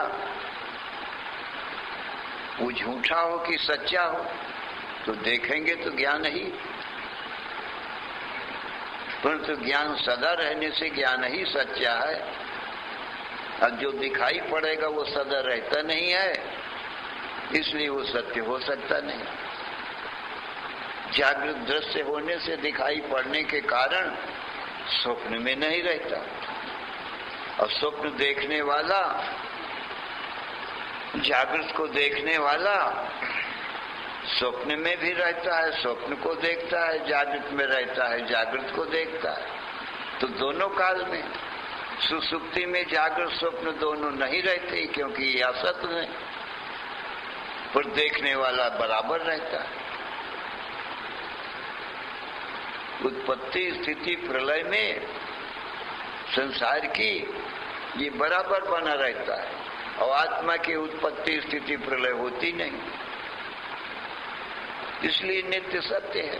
वो झूठा हो कि सच्चा हो, तो देखेंगे तो ज्ञान ही। परंतु ज्ञान सदा रहने से ज्ञान ही सच्चा है, और जो दिखाई पड़ेगा वो सदा रहता नहीं है, इसलिए वो सत्य हो सकता नहीं। जागृत दृश्य होने से दिखाई पड़ने के कारण स्वप्न में नहीं रहता, और स्वप्न देखने वाला, जागृत को देखने वाला स्वप्न में भी रहता है, स्वप्न को देखता है, जागृत में रहता है, जागृत को देखता है। तो दोनों काल में, सुसुप्ति में जागृत स्वप्न दोनों नहीं रहते, क्योंकि ये असत है, पर देखने वाला बराबर रहता है। उत्पत्ति स्थिति प्रलय में संसार की ये बराबर बना रहता है, और आत्मा की उत्पत्ति स्थिति प्रलय होती नहीं, इसलिए नित्य सत्य है।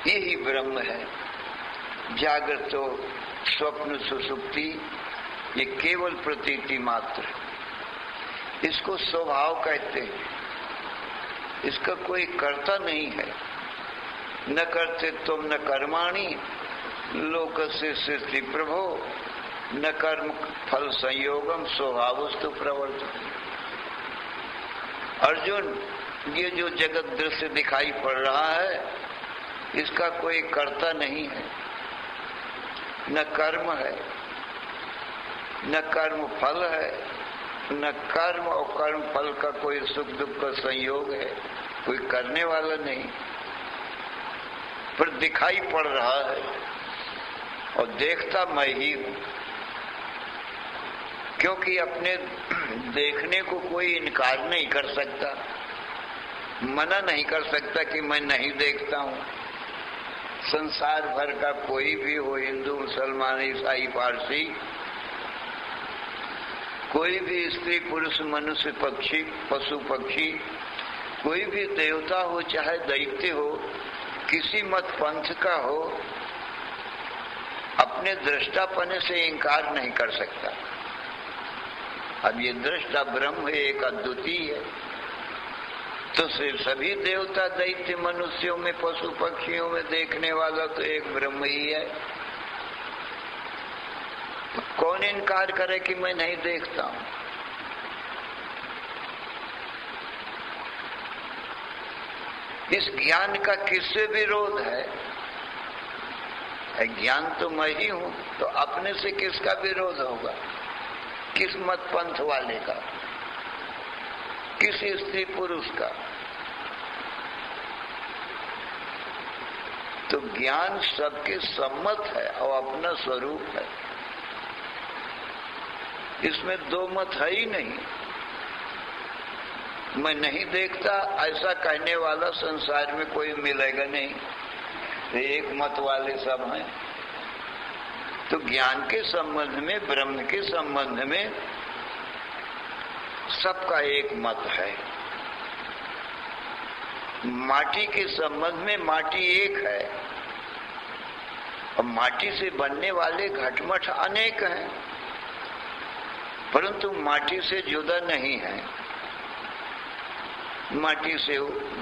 यही ब्रह्म है। जागृत तो स्वप्न सुसुप्ति ये केवल प्रतीति मात्र, इसको स्वभाव कहते हैं, इसका कोई कर्ता नहीं है। न करते तुम न कर्माणि लोकस्य सृष्टि प्रभो, न कर्म फल संयोगम स्वभावस्तु प्रवर्तते। अर्जुन, ये जो जगत दृश्य दिखाई पड़ रहा है, इसका कोई कर्ता नहीं है, न कर्म है, न कर्म फल है, न कर्म और कर्म फल का कोई सुख दुख का संयोग है, कोई करने वाला नहीं, पर दिखाई पड़ रहा है, और देखता मैं ही हूं। क्योंकि अपने देखने को कोई इनकार नहीं कर सकता, मना नहीं कर सकता कि मैं नहीं देखता हूं। संसार भर का कोई भी हो, हिंदू मुसलमान ईसाई पारसी, कोई भी स्त्री पुरुष मनुष्य पक्षी पशु पक्षी कोई भी देवता हो चाहे दैत्य हो, किसी मत पंथ का हो, अपने दृष्टापन से इंकार नहीं कर सकता। अब ये दृष्टा ब्रह्म एक अद्वितीय है, तो सिर्फ सभी देवता दैत्य मनुष्यों में पशु पक्षियों में देखने वाला तो एक ब्रह्म ही है। तो कौन इनकार करे कि मैं नहीं देखता हूं? इस ज्ञान का किससे विरोध है? ज्ञान तो मैं ही हूं, तो अपने से किसका विरोध होगा? किस मत पंथ वाले का, किस स्त्री पुरुष का? तो ज्ञान सबके सम्मत है और अपना स्वरूप है, इसमें दो मत है ही नहीं। मैं नहीं देखता ऐसा कहने वाला संसार में कोई मिलेगा नहीं, एक मत वाले सब हैं। तो ज्ञान के संबंध में, ब्रह्म के संबंध में सबका एक मत है। माटी के संबंध में माटी एक है और माटी से बनने वाले घटमट अनेक हैं, परंतु माटी से जुदा नहीं है। माटी से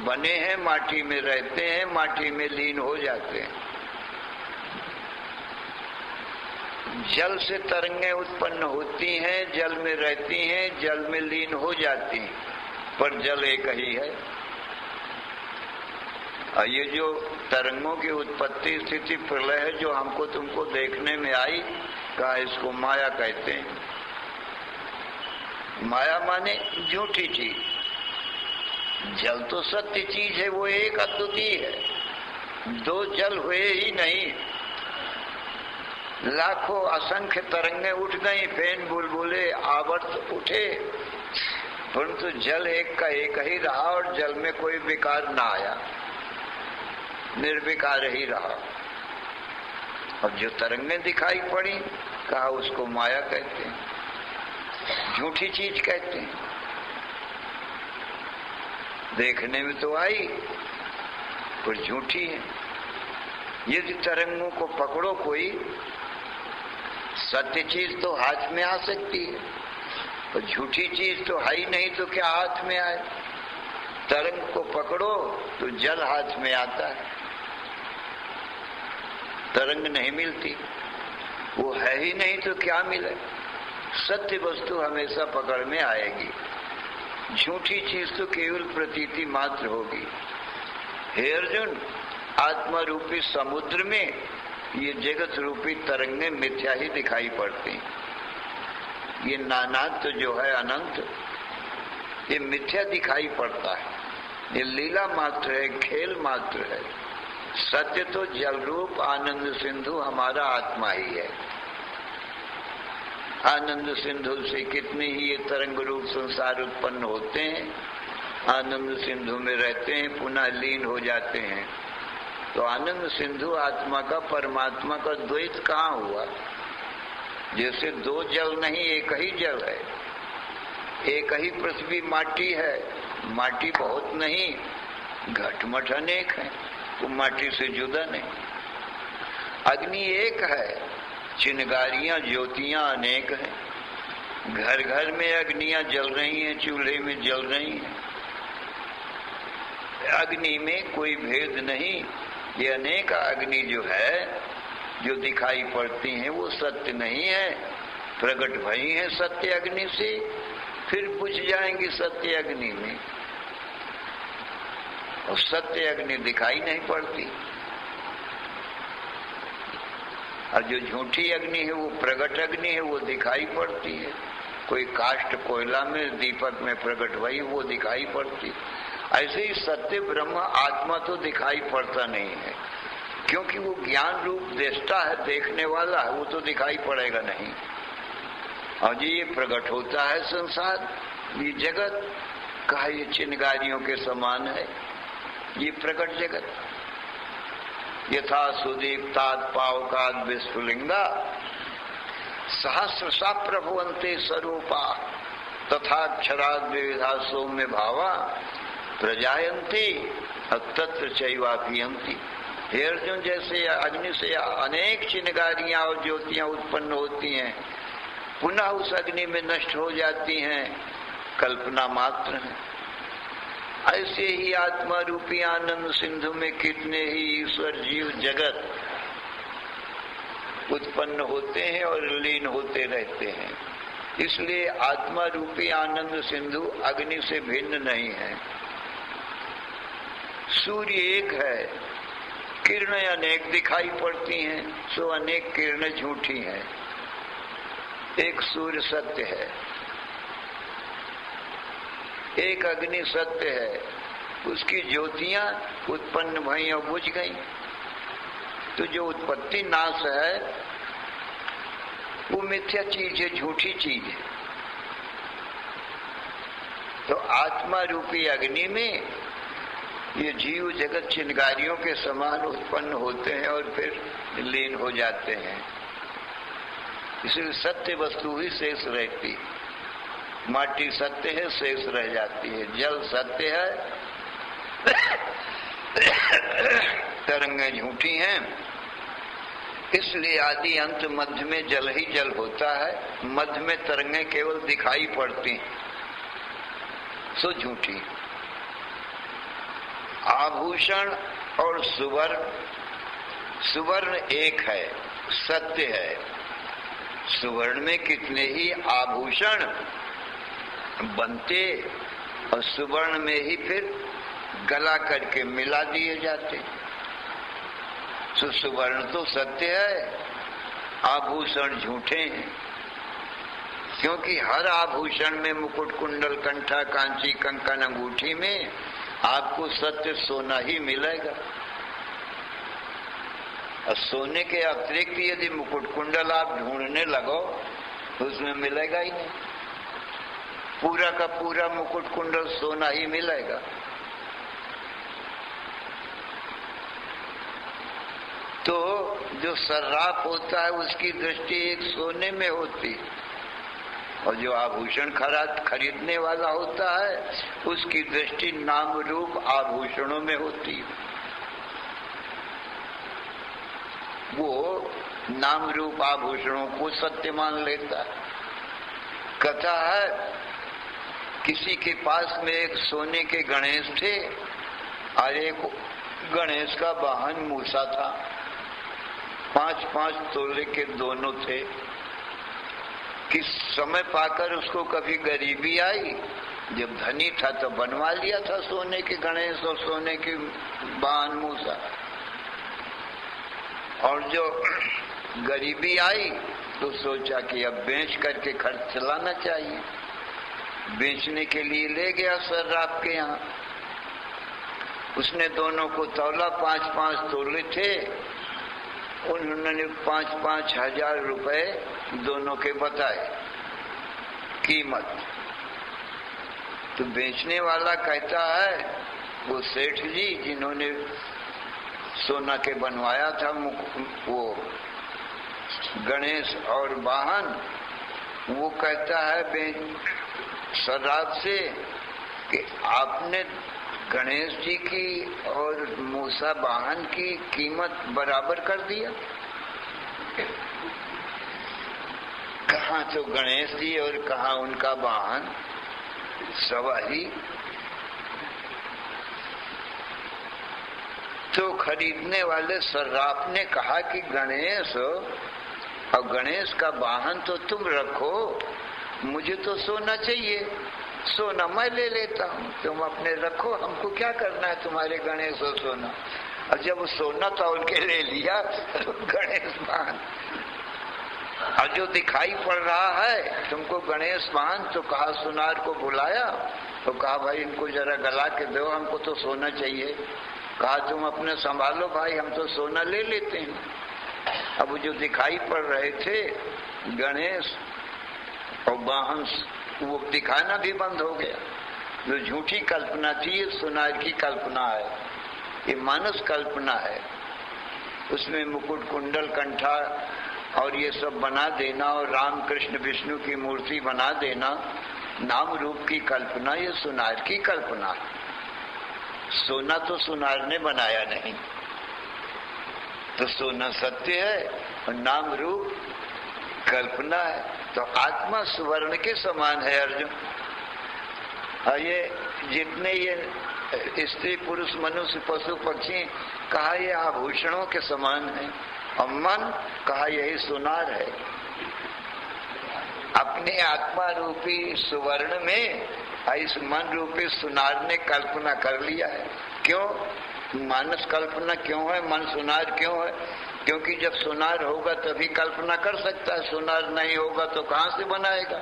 बने हैं, माटी में रहते हैं, माटी में लीन हो जाते हैं। जल से तरंगें उत्पन्न होती हैं, जल में रहती हैं, जल में लीन हो जाती हैं, पर जल एक ही है। और ये जो तरंगों की उत्पत्ति स्थिति प्रलय है जो हमको तुमको देखने में आई, कहा इसको माया कहते हैं। माया माने झूठी चीज। जल तो सत्य चीज है, वो एक अद्वितीय है। दो जल हुए ही नहीं, लाखों असंख्य तरंगे उठ गई, फेन बुलबुले आवर्त उठे, परंतु जल एक का एक ही रहा और जल में कोई विकार ना आया, निर्विकार ही रहा। और जो तरंगे दिखाई पड़ी, कहा उसको माया कहते हैं, झूठी चीज कहते हैं। देखने में तो आई पर झूठी है। यदि तरंगों को पकड़ो, कोई सत्य चीज तो हाथ में आ सकती है, और झूठी चीज तो है ही नहीं, तो क्या हाथ में आए? तरंग को पकड़ो तो जल हाथ में आता है, तरंग नहीं मिलती। वो है ही नहीं तो क्या मिले? सत्य वस्तु हमेशा पकड़ में आएगी, झूठी चीज तो केवल प्रतीति मात्र होगी। हे अर्जुन, आत्मा रूपी समुद्र में ये जगत रूपी तरंगे मिथ्या ही दिखाई पड़ती। ये नानात्व जो है अनंत, ये मिथ्या दिखाई पड़ता है, ये लीला मात्र है, खेल मात्र है। सत्य तो जल रूप आनंद सिंधु हमारा आत्मा ही है। आनंद सिंधु से कितने ही ये तरंग रूप संसार उत्पन्न होते हैं, आनंद सिंधु में रहते हैं, पुनः लीन हो जाते हैं। तो आनंद सिंधु आत्मा का परमात्मा का द्वैत कहाँ हुआ? जैसे दो जल नहीं, एक ही जल है, एक ही पृथ्वी माटी है, माटी बहुत नहीं, घटमट अनेक है, तो माटी से जुदा नहीं। अग्नि एक है, चिनगारियां ज्योतियां अनेक हैं, घर घर में अग्नियां जल रही हैं, चूल्हे में जल रही हैं। अग्नि में कोई भेद नहीं। ये अनेक अग्नि जो है, जो दिखाई पड़ती हैं, वो सत्य नहीं है, प्रकट भई है सत्य अग्नि से, फिर बुझ जाएंगी सत्य अग्नि में, और सत्य अग्नि दिखाई नहीं पड़ती। और जो झूठी अग्नि है, वो प्रगट अग्नि है, वो दिखाई पड़ती है। कोई काष्ठ कोयला में दीपक में प्रकट भई, वो दिखाई पड़ती। ऐसे ही सत्य ब्रह्म आत्मा तो दिखाई पड़ता नहीं है, क्योंकि वो ज्ञान रूप दृष्टा है, देखने वाला है, वो तो दिखाई पड़ेगा नहीं। और जी ये प्रकट होता है संसार, ये जगत कहा ये चिनगारियों के समान है, ये प्रकट जगत। यथा सुदीप्तात् पावकात् विस्फुलिंगा सहस्रशा प्रभुवन्ते स्वरूपा तथाक्षराद विविधा सौम्य भावा प्रजायन्ते तत्र चैवाभियन्ति। हे अर्जुन, जैसे अग्नि से अनेक चिनगारियां और ज्योतियां उत्पन्न होती हैं, पुनः उस अग्नि में नष्ट हो जाती हैं, कल्पना मात्र है। ऐसे ही आत्मा रूपी आनंद सिंधु में कितने ही ईश्वर जीव जगत उत्पन्न होते हैं और लीन होते रहते हैं। इसलिए आत्मा रूपी आनंद सिंधु अग्नि से भिन्न नहीं है। सूर्य एक है, किरणें अनेक दिखाई पड़ती हैं, सो अनेक किरणें झूठी हैं। एक सूर्य सत्य है, एक अग्नि सत्य है। उसकी ज्योतियां उत्पन्न भई और बुझ गई। तो जो उत्पत्ति नाश है वो मिथ्या चीज है, झूठी चीज है। तो आत्मा रूपी अग्नि में ये जीव जगत चिनगारियों के समान उत्पन्न होते हैं और फिर लीन हो जाते हैं। इसलिए सत्य वस्तु ही शेष रहती। माटी सत्य है, शेष रह जाती है। जल सत्य है, तरंगें झूठी हैं। इसलिए आदि अंत मध्य में जल ही जल होता है। मध्य में तरंगें केवल दिखाई पड़ती, सो झूठी। आभूषण और सुवर्ण, सुवर्ण एक है, सत्य है। सुवर्ण में कितने ही आभूषण बनते और सुवर्ण में ही फिर गला करके मिला दिए जाते। तो सुवर्ण तो सत्य है, आभूषण झूठे हैं। क्योंकि हर आभूषण में, मुकुट कुंडल कंठा कांची कंकन अंगूठी में आपको सत्य सोना ही मिलेगा। और सोने के अतिरिक्त यदि मुकुट कुंडल आप ढूंढने लगो तो उसमें मिलेगा ही नहीं। पूरा का पूरा मुकुट कुंडल सोना ही मिलेगा। तो जो सर्राफ होता है उसकी दृष्टि एक सोने में होती, और जो आभूषण खरीदने वाला होता है उसकी दृष्टि नाम रूप आभूषणों में होती। वो नाम रूप आभूषणों को सत्य मान लेता है। कथा है, किसी के पास में एक सोने के गणेश थे और एक गणेश का वाहन मूसा था। 5-5 तोले के दोनों थे। किस समय पाकर उसको कभी गरीबी आई, जब धनी था तो बनवा लिया था सोने के गणेश और सोने के वाहन मूसा। और जो गरीबी आई तो सोचा कि अब बेच करके खर्च चलाना चाहिए। बेचने के लिए ले गया सर्राफ के यहाँ। उसने दोनों को तौला, 5-5 तोले थे। उन्होंने 5-5 हजार रुपए दोनों के बताए कीमत। तो बेचने वाला कहता है, वो सेठ जी जिन्होंने सोना के बनवाया था वो गणेश और वाहन, वो कहता है सर्राफ से कि आपने गणेश जी की और मूसा वाहन की कीमत बराबर कर दिया। कहाँ तो गणेश जी और कहाँ उनका वाहन, सवारी। तो खरीदने वाले सर्राफ ने कहा कि गणेश और गणेश का वाहन तो तुम रखो, मुझे तो सोना चाहिए। सोना मैं ले लेता हूँ, तुम अपने रखो, हमको क्या करना है तुम्हारे गणेश और सोना। और जब सोना तौल के ले लिया तो गणेश वाहन, और जो दिखाई पड़ रहा है तुमको गणेश वाहन, तो कहा सुनार को बुलाया तो कहा भाई इनको जरा गला के दो, हमको तो सोना चाहिए। कहा तुम अपने संभालो भाई, हम तो सोना ले लेते हैं। अब जो दिखाई पड़ रहे थे गणेश और वाहन, वो दिखाना भी बंद हो गया। जो झूठी कल्पना थी ये सुनार की कल्पना है, ये मानस कल्पना है। उसमें मुकुट कुंडल कंठा और ये सब बना देना और राम कृष्ण विष्णु की मूर्ति बना देना, नाम रूप की कल्पना, ये सुनार की कल्पना। सोना तो सुनार ने बनाया नहीं, तो सोना सत्य है और नाम रूप कल्पना है। तो आत्मा सुवर्ण के समान है अर्जुन। और ये जितने ये स्त्री पुरुष मनुष्य पशु पक्षी कहा ये आभूषणों के समान है, और मन कहा यही सुनार है। अपने आत्मा रूपी सुवर्ण में इस मन रूपी सुनार ने कल्पना कर लिया है। क्यों मानस कल्पना क्यों है, मन सुनार क्यों है? क्योंकि जब सुनार होगा तभी कल्पना कर सकता है, सुनार नहीं होगा तो कहाँ से बनाएगा,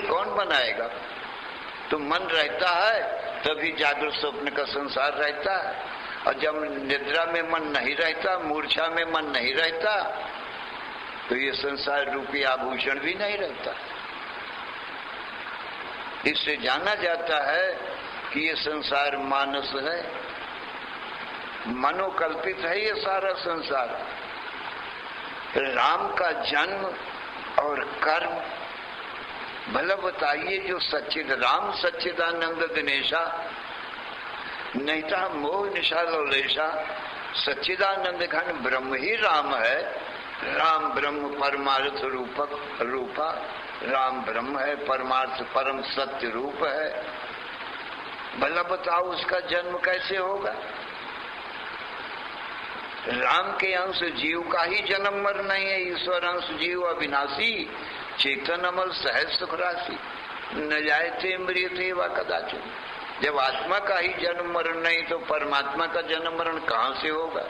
कौन बनाएगा? तो मन रहता है तभी जागृत स्वप्न का संसार रहता है, और जब निद्रा में मन नहीं रहता, मूर्छा में मन नहीं रहता, तो ये संसार रूपी आभूषण भी नहीं रहता। इससे जाना जाता है कि ये संसार मानस है, मनोकल्पित है ये सारा संसार। राम का जन्म और कर्म, भला बताइए, जो राम सच्चिदानंद दिनेशा नहीं था मोह निशा लौलेशा, सच्चिदानंद घन ब्रह्म ही राम है। राम ब्रह्म परमार्थ रूपा, राम ब्रह्म है, परमार्थ परम सत्य रूप है। भला बताओ उसका जन्म कैसे होगा? राम के अंश जीव का ही जन्म मर नहीं है। ईश्वर अंश जीव अविनाशी, चेतन अमल सहज सुख राशि, न जायते म्रियते वा कदाचित। जब आत्मा का ही जन्म मरण नहीं तो परमात्मा का जन्म मरण कहाँ से होगा?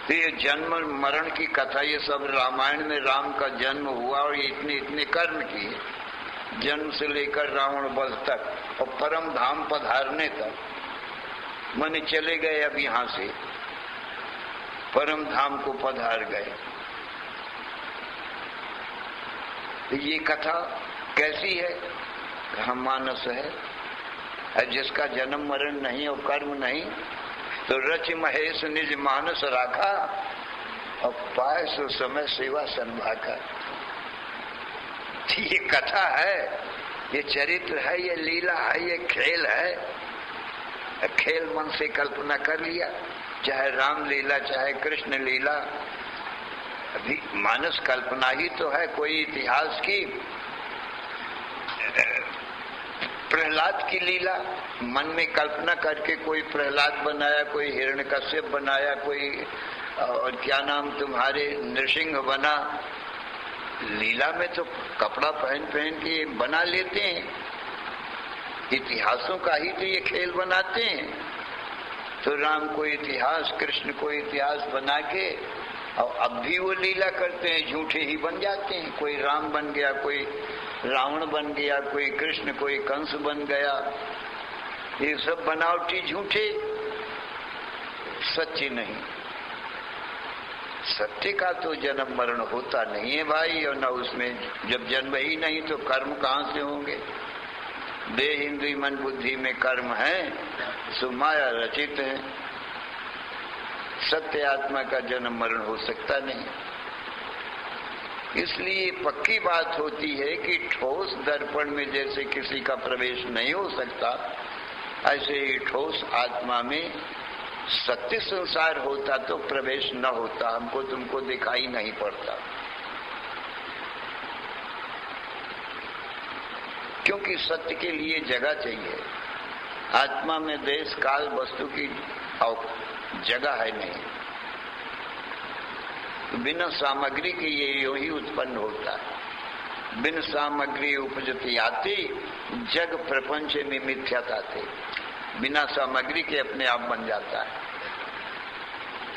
तो ये जन्म मरण की कथा, ये सब रामायण में राम का जन्म हुआ और ये इतने इतने कर्म किए, जन्म से लेकर रावण वध तक और परम धाम पधारने तक। माने चले गए अब यहाँ से, परम धाम को पधार गए। ये कथा कैसी है? हम मानस है, जिसका जन्म मरण नहीं और कर्म नहीं, तो रच महेश निज मानस राखा और पाए सो समय सेवा संभाका। ये कथा है, ये चरित्र है, ये लीला है, ये खेल है। खेल मन से कल्पना कर लिया, चाहे राम लीला चाहे कृष्ण लीला, अभी मानस कल्पना ही तो है। कोई इतिहास की प्रहलाद की लीला मन में कल्पना करके कोई प्रहलाद बनाया, कोई हिरण्यकश्यप बनाया, कोई और क्या नाम तुम्हारे नृसिंह बना। लीला में तो कपड़ा पहन पहन के बना लेते हैं, इतिहासों का ही तो ये खेल बनाते हैं। तो राम को इतिहास, कृष्ण को इतिहास बना के और अब भी वो लीला करते हैं, झूठे ही बन जाते हैं। कोई राम बन गया, कोई रावण बन गया, कोई कृष्ण, कोई कंस बन गया। ये सब बनावटी झूठे, सच्चे नहीं। सत्य का तो जन्म मरण होता नहीं है भाई, और न उसमें जब जन्म ही नहीं तो कर्म कहाँ से होंगे? देह इंद्रिय मन बुद्धि में कर्म है, सो माया रचित है। सत्य आत्मा का जन्म मरण हो सकता नहीं। इसलिए पक्की बात होती है कि ठोस दर्पण में जैसे किसी का प्रवेश नहीं हो सकता, ऐसे ही ठोस आत्मा में सत्य संसार होता तो प्रवेश न होता, हमको तुमको दिखाई नहीं पड़ता। क्योंकि सत्य के लिए जगह चाहिए। आत्मा में देश काल वस्तु की जगह है नहीं, बिना सामग्री के ये यूं ही उत्पन्न होता है। बिन सामग्री उपजती आती, जग प्रपंच में मिथ्याताते। बिना सामग्री के अपने आप बन जाता है,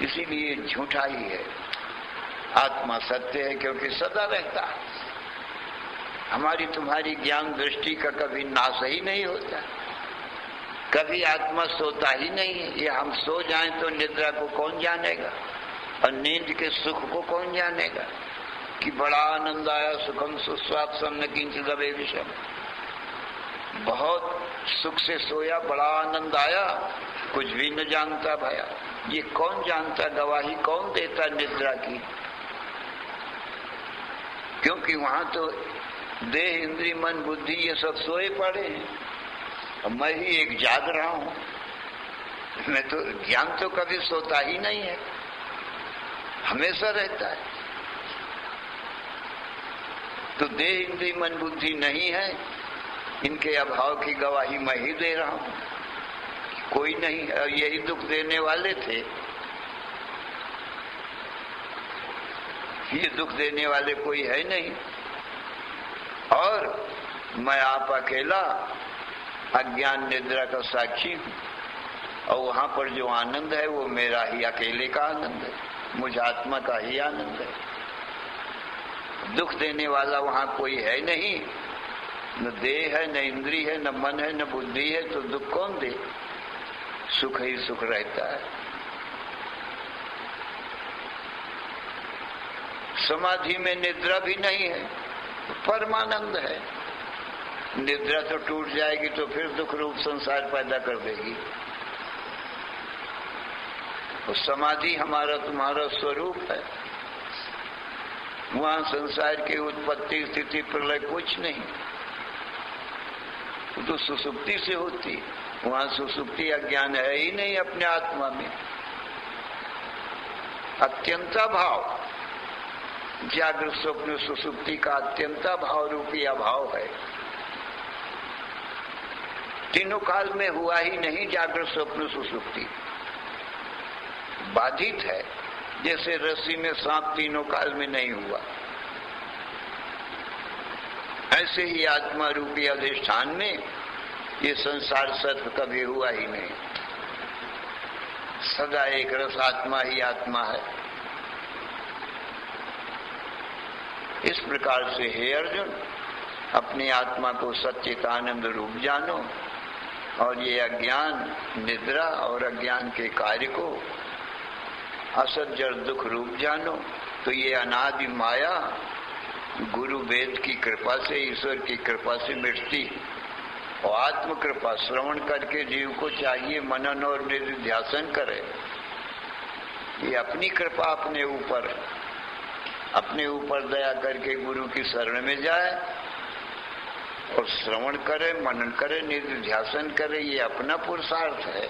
इसीलिए झूठा ही है। आत्मा सत्य है क्योंकि सदा रहता है। हमारी तुम्हारी ज्ञान दृष्टि का कभी नाश ही नहीं होता, कभी आत्मा सोता ही नहीं है। ये हम सो जाएं तो निद्रा को कौन जानेगा, और नींद के सुख को कौन जानेगा कि बड़ा आनंद आया, सुखम सुस्वात्सम न किंचित दबे विषम। बहुत सुख से सोया, बड़ा आनंद आया, कुछ भी न जानता भया। ये कौन जानता? गवाही कौन देता निद्रा की? क्योंकि वहां तो देह, इंद्री, मन, बुद्धि ये सब सोए पड़े हैं और मैं ही एक जाग रहा हूं। मैं तो, ज्ञान तो कभी सोता ही नहीं है, हमेशा रहता है। तो देह, इंद्री, मन, बुद्धि नहीं है, इनके अभाव की गवाही मैं ही दे रहा हूं, कोई नहीं है। और यही दुख देने वाले थे, ये दुख देने वाले कोई है नहीं। और मैं आप अकेला अज्ञान निद्रा का साक्षी हूं, और वहां पर जो आनंद है वो मेरा ही अकेले का आनंद है, मुझ आत्मा का ही आनंद है। दुख देने वाला वहां कोई है नहीं, न देह है, न इंद्री है, न मन है, न बुद्धि है, तो दुख कौन दे? सुख ही सुख रहता है। समाधि में निद्रा भी नहीं है, परमानंद है। निद्रा तो टूट जाएगी तो फिर दुख रूप संसार पैदा कर देगी। तो समाधि हमारा तुम्हारा स्वरूप है, वहां संसार की उत्पत्ति, स्थिति, प्रलय कुछ नहीं, तो सुसुप्ति से होती। वहां सुसुप्ति अज्ञान है ही नहीं अपने आत्मा में। अत्यंता भाव, जागृत स्वप्न सुसुप्ति का अत्यंता भाव रूपी अभाव है। तीनों काल में हुआ ही नहीं जागृत स्वप्न सुसुप्ति, बाधित है। जैसे रस्सी में सांप तीनों काल में नहीं हुआ, ऐसे ही आत्मा रूपी अधिष्ठान में ये संसार सत्य कभी हुआ ही नहीं। सदा एक रस आत्मा ही आत्मा है। इस प्रकार से हे अर्जुन, अपनी आत्मा को सच्चित आनंद रूप जानो, और ये अज्ञान, निद्रा और अज्ञान के कार्य को असत जड़ दुख रूप जानो। तो ये अनादि माया गुरु वेद की कृपा से, ईश्वर की कृपा से मिटती, और आत्म कृपा श्रवण करके जीव को चाहिए मनन और निधिध्यासन करे। ये अपनी कृपा अपने ऊपर दया करके गुरु की शरण में जाए और श्रवण करे, मनन करे, निधिध्यासन करे, ये अपना पुरुषार्थ है।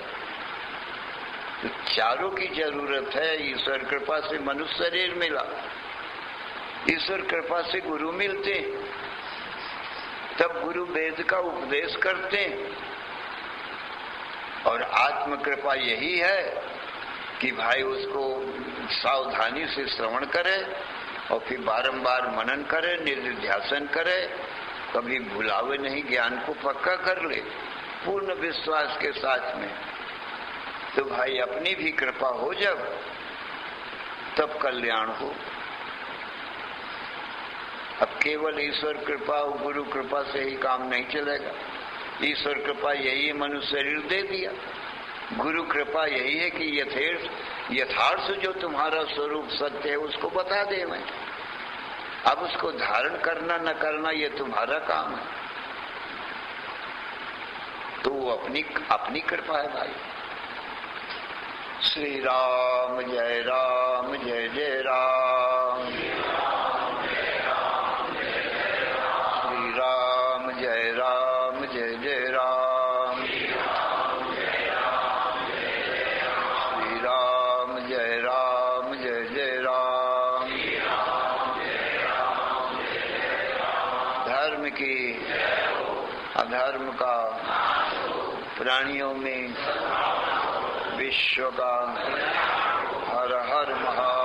तो चारों की जरूरत है। ईश्वर कृपा से मनुष्य शरीर मिला, ईश्वर कृपा से गुरु मिलते, तब गुरु वेद का उपदेश करते, और आत्म कृपा यही है कि भाई उसको सावधानी से श्रवण करे और फिर बारंबार मनन करे, निधिध्यासन करे, कभी भुलावे नहीं, ज्ञान को पक्का कर ले पूर्ण विश्वास के साथ में। तो भाई अपनी भी कृपा हो जब, तब कल्याण हो। अब केवल ईश्वर कृपा और गुरु कृपा से ही काम नहीं चलेगा। ईश्वर कृपा यही है, मनुष्य शरीर दे दिया। गुरु कृपा यही है कि यथार्थ जो तुम्हारा स्वरूप सत्य है उसको बता दे मैं। अब उसको धारण करना न करना ये तुम्हारा काम है। तो वो अपनी कृपा है भाई। श्री राम जय राम, जय जय राम। श्री राम जय राम, जय राम, जय जय राम। श्री राम जय राम, जय जय राम। धर्म की अधर्म का, प्राणियों में विश्व का हर हर महा